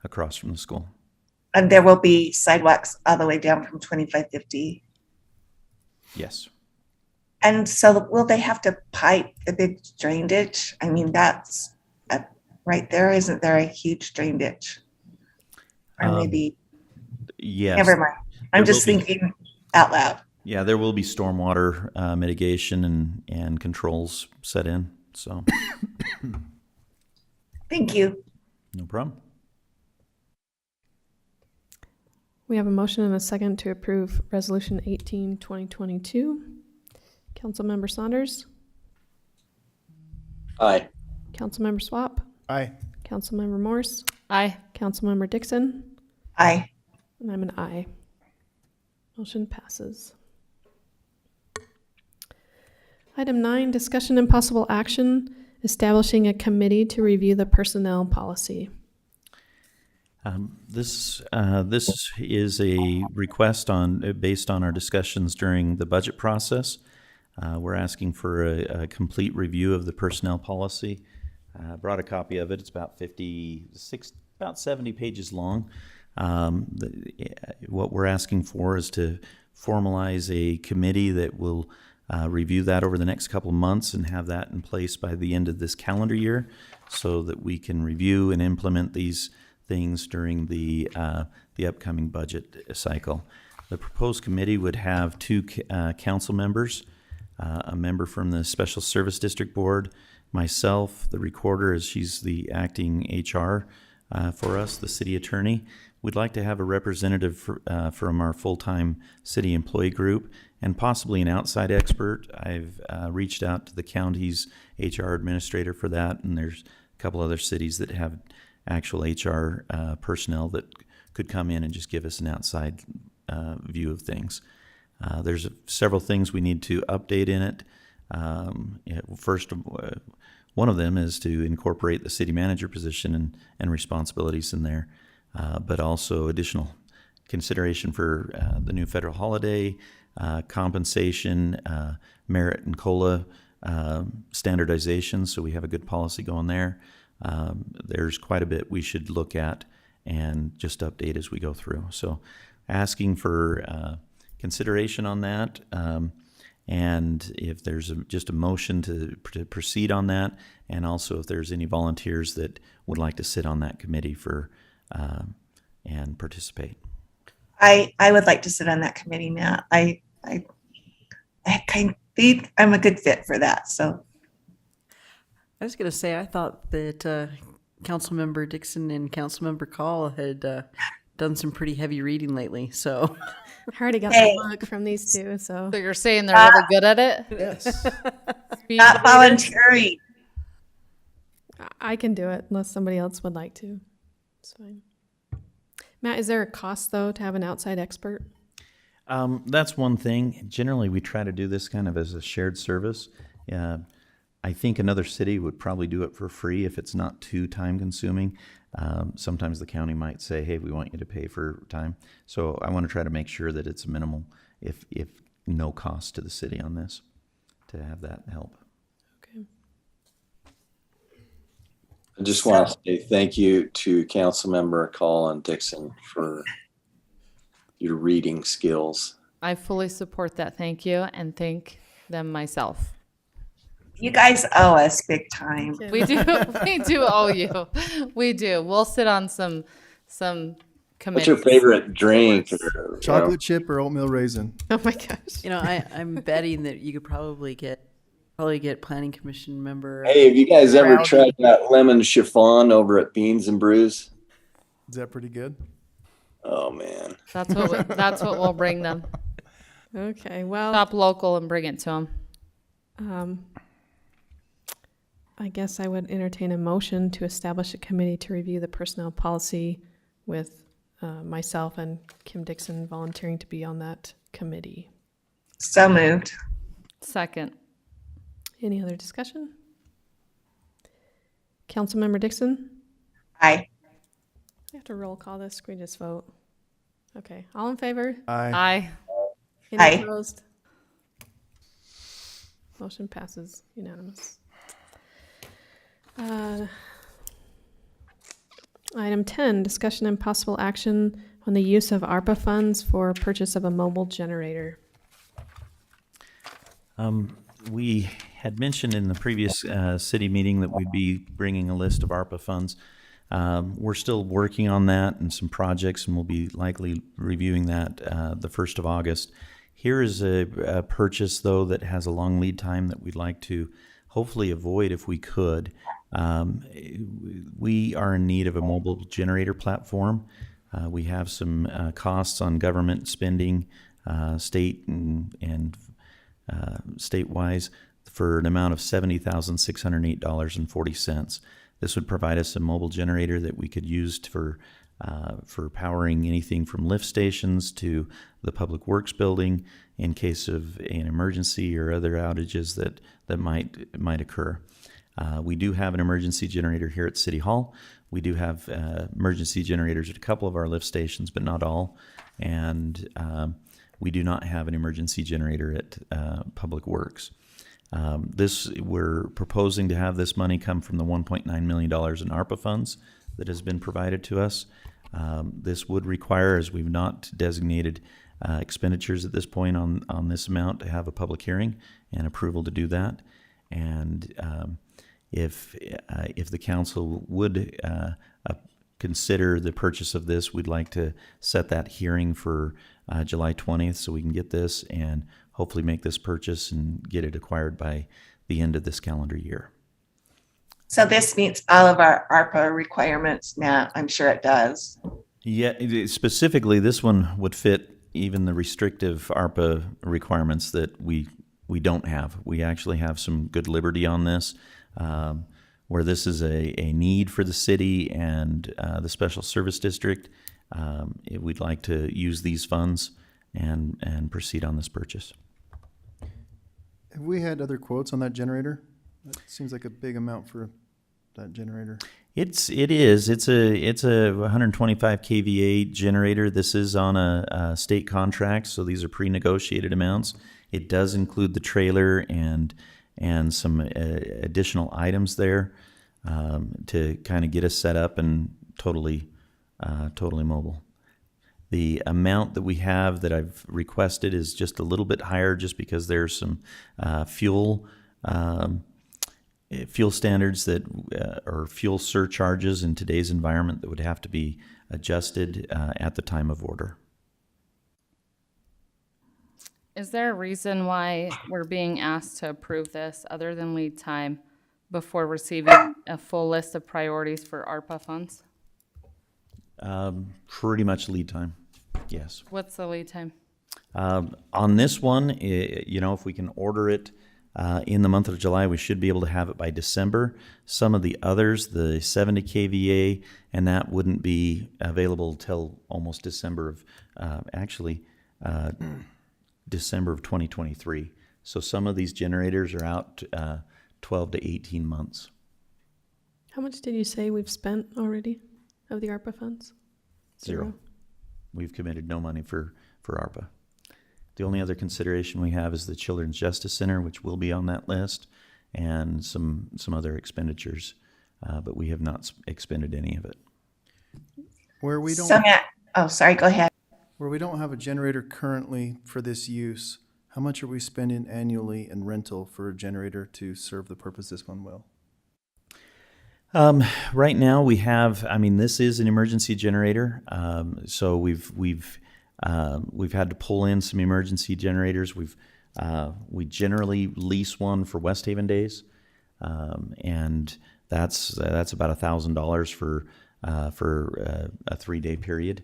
across from the school. And there will be sidewalks all the way down from 2,550. Yes. And so will they have to pipe the big drain ditch? I mean, that's right there. Isn't there a huge drain ditch? Or maybe, Yes. never mind. I'm There just will be. thinking out loud. Yeah, there will be stormwater mitigation and controls set in. So Thank you. no problem. We have a motion and a second to approve Resolution 18, 2022. Councilmember Saunders, Aye. Councilmember Swap, Aye. Councilmember Morse, Aye. Councilmember Dixon, Aye. and I'm an aye. Motion passes. Item 9, discussion and possible action establishing a committee to review the personnel policy. This is a request based on our discussions during the budget process. We're asking for a complete review of the personnel policy. I brought a copy of it. It's about 70 pages long. What we're asking for is to formalize a committee that will review that over the next couple of months and have that in place by the end of this calendar year so that we can review and implement these things during the upcoming budget cycle. The proposed committee would have 2 council members, a member from the Special Service District Board, myself, the recorder, as she's the acting HR for us, the city attorney. We'd like to have a representative from our full-time city employee group and possibly an outside expert. I've reached out to the county's HR administrator for that, and there's a couple other cities that have actual HR personnel that could come in and just give us an outside view of things. There's several things we need to update in it. First, one of them is to incorporate the city manager position and responsibilities in there, but also additional consideration for the new federal holiday, compensation, merit and COLA standardization, so we have a good policy going there. There's quite a bit we should look at and just update as we go through. So asking for consideration on that, and if there's just a motion to proceed on that, and also if there's any volunteers that would like to sit on that committee for and participate. I would like to sit on that committee, Matt. I think I'm a good fit for that. So I was going to say, I thought that Councilmember Dixon and Councilmember Call had done some pretty heavy reading lately. So I already got Hey. the look from these two, so. So you're saying they're really good at it? Yes. Speed not readers? voluntary. I can do it unless somebody else would like to. It's fine. Matt, is there a cost, though, to have an outside expert? That's one thing. Generally, we try to do this kind of as a shared service. I think another city would probably do it for free if it's not too time consuming. Sometimes the county might say, hey, we want you to pay for time. So I want to try to make sure that it's minimal, if no cost to the city on this, to have that help. Okay. I just want to say thank you to Councilmember Call and Dixon for your reading skills. I fully support that. Thank you, and thank them myself. You guys owe us big time. We do. We do owe you. We do. We'll sit on some committees. What's your favorite drink? Or, Chocolate chip or oatmeal raisin? Oh my gosh. You know, I'm betting that you could probably get planning commission member. Hey, have you guys ever Rowdy. tried that lemon chiffon over at Beans and Brews? Is that pretty good? Oh man. That's what we'll bring them. Okay, well, Shop local and bring it to them. I guess I would entertain a motion to establish a committee to review the personnel policy with myself and Kim Dixon volunteering to be on that committee. So moved. Second. Any other discussion? Councilmember Dixon? Aye. We have to roll call this. Can we just vote? Okay, all in favor? Aye. Any Aye. opposed? Motion passes unanimous. Item 10, discussion and possible action on the use of ARPA funds for purchase of a mobile generator. We had mentioned in the previous city meeting that we'd be bringing a list of ARPA funds. We're still working on that and some projects, and we'll be likely reviewing that the 1st of August. Here is a purchase, though, that has a long lead time that we'd like to hopefully avoid if we could. We are in need of a mobile generator platform. We have some costs on government spending, state and state-wise, for an amount of $70,608.40. This would provide us a mobile generator that we could use for powering anything from lift stations to the Public Works building in case of an emergency or other outages that might occur. We do have an emergency generator here at City Hall. We do have emergency generators at a couple of our lift stations, but not all. And we do not have an emergency generator at Public Works. We're proposing to have this money come from the $1.9 million in ARPA funds that has been provided to us. This would require, as we've not designated expenditures at this point on this amount, to have a public hearing and approval to do that. And if the council would consider the purchase of this, we'd like to set that hearing for July 20th so we can get this and hopefully make this purchase and get it acquired by the end of this calendar year. So this meets all of our ARPA requirements now. I'm sure it does. Yeah, specifically, this one would fit even the restrictive ARPA requirements that we don't have. We actually have some good liberty on this, where this is a need for the city and the Special Service District. We'd like to use these funds and proceed on this purchase. Have we had other quotes on that generator? That seems like a big amount for that generator. It is. It's a 125 kVA generator. This is on a state contract, so these are pre-negotiated amounts. It does include the trailer and some additional items there to kind of get us set up and totally mobile. The amount that we have that I've requested is just a little bit higher, just because there's some fuel standards that or fuel surcharges in today's environment that would have to be adjusted at the time of order. Is there a reason why we're being asked to approve this other than lead time before receiving a full list of priorities for ARPA funds? Pretty much lead time, yes. What's the lead time? On this one, if we can order it in the month of July, we should be able to have it by December. Some of the others, the 70 kVA, and that wouldn't be available till almost December of, December of 2023. So some of these generators are out 12 to 18 months. How much did you say we've spent already of the ARPA funds? Zero. We've committed no money for ARPA. The only other consideration we have is the Children's Justice Center, which will be on that list, and some other expenditures, but we have not expended any of it. Where we don't, So Matt, oh, sorry, go ahead. Where we don't have a generator currently for this use, how much are we spending annually in rental for a generator to serve the purpose this one will? Right now we have, I mean, this is an emergency generator. So we've had to pull in some emergency generators. We generally lease one for West Haven days. And that's about $1,000 for a 3-day period.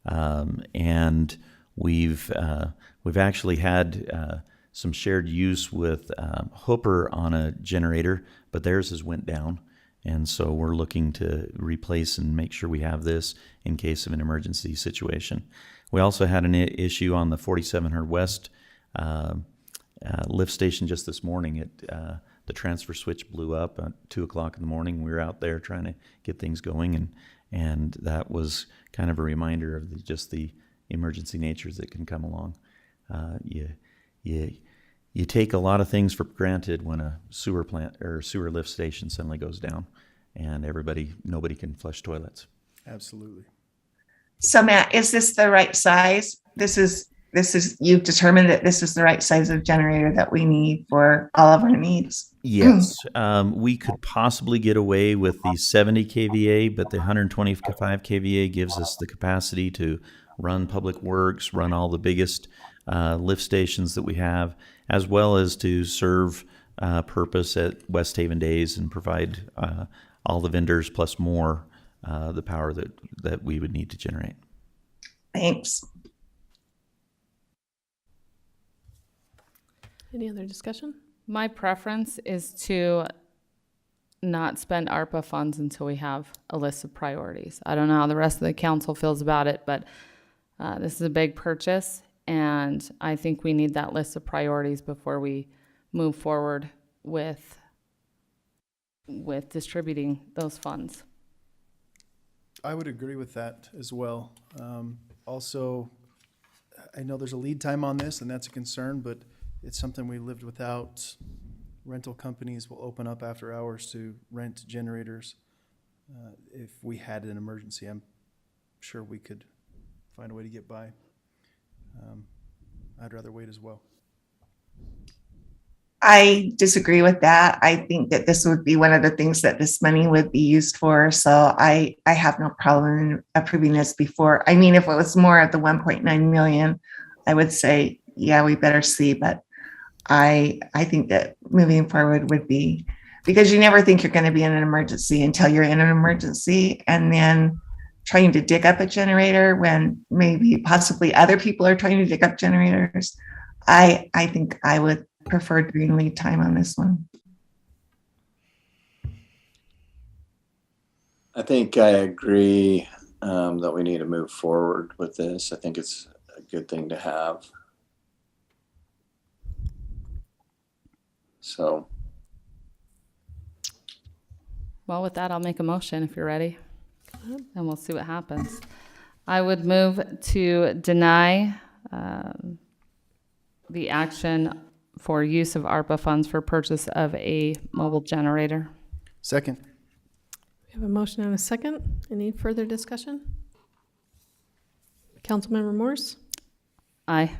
And we've actually had some shared use with Hooper on a generator, but theirs has went down, and so we're looking to replace and make sure we have this in case of an emergency situation. We also had an issue on the 4700 West lift station just this morning. The transfer switch blew up at 2 o'clock in the morning. We were out there trying to get things going, and that was kind of a reminder of just the emergency natures that can come along. You take a lot of things for granted when a sewer plant or sewer lift station suddenly goes down, and nobody can flush toilets. Absolutely. So Matt, is this the right size? This is, you've determined that this is the right size of generator that we need for all of our needs? Yes, we could possibly get away with the 70 kVA, but the 125 kVA gives us the capacity to run public works, run all the biggest lift stations that we have, as well as to serve purpose at West Haven Days and provide all the vendors plus more the power that we would need to generate. Thanks. Any other discussion? My preference is to not spend ARPA funds until we have a list of priorities. I don't know how the rest of the council feels about it, but this is a big purchase, and I think we need that list of priorities before we move forward with distributing those funds. I would agree with that as well. Also, I know there's a lead time on this, and that's a concern, but it's something we lived without. Rental companies will open up after hours to rent generators. If we had an emergency, I'm sure we could find a way to get by. I'd rather wait as well. I disagree with that. I think that this would be one of the things that this money would be used for. So I have no problem in approving this before. I mean, if it was more at the 1.9 million, I would say, yeah, we better see. But I think that moving forward would be, because you never think you're going to be in an emergency until you're in an emergency, and then trying to dig up a generator when maybe possibly other people are trying to dig up generators. I think I would prefer green lead time on this one. I think I agree that we need to move forward with this. I think it's a good thing to have. So, Well, with that, I'll make a motion if you're ready, and we'll see what happens. I would move to deny the action for use of ARPA funds for purchase of a mobile generator. Second. We have a motion and a second. Any further discussion? Councilmember Morse? Aye.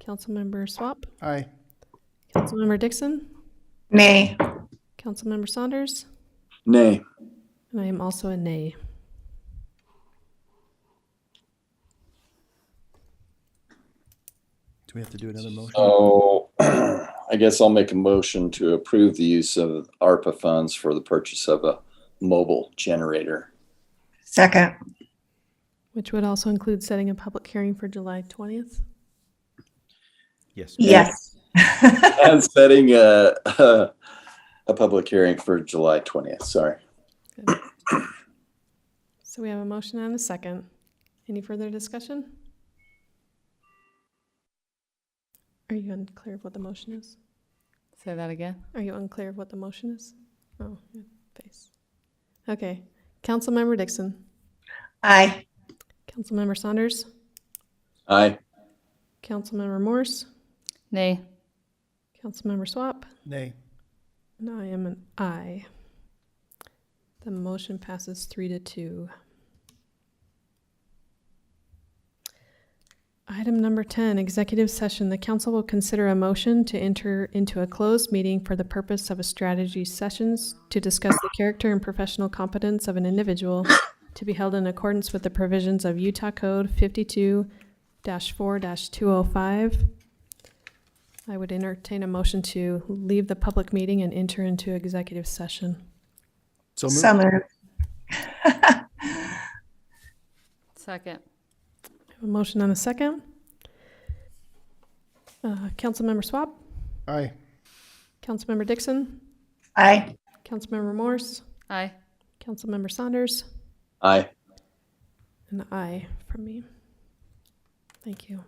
Councilmember Swap? Aye. Councilmember Dixon? Nay. Councilmember Saunders? nay. And I am also a nay. Do we have to do another motion? So I guess I'll make a motion to approve the use of ARPA funds for the purchase of a mobile generator. Second. Which would also include setting a public hearing for July 20th. Yes. Yes. And setting a public hearing for July 20th. Sorry. Good. So we have a motion and a second. Any further discussion? Are you unclear of what the motion is? Say that again. Are you unclear of what the motion is? Oh, your face. Okay. Councilmember Dixon. Aye. Councilmember Saunders. Aye. Councilmember Morse. Nay. Councilmember Swap. Nay. And I am an aye. The motion passes 3-2. Item number 10, executive session. The council will consider a motion to enter into a closed meeting for the purpose of a strategy sessions to discuss the character and professional competence of an individual to be held in accordance with the provisions of Utah Code 52-4-205. I would entertain a motion to leave the public meeting and enter into executive session. So moved. Summer. Second. A motion and a second. Councilmember Swab, Aye. Councilmember Dixon, Aye. Councilmember Morse, Aye. Councilmember Saunders, Aye. and aye from me. Thank you.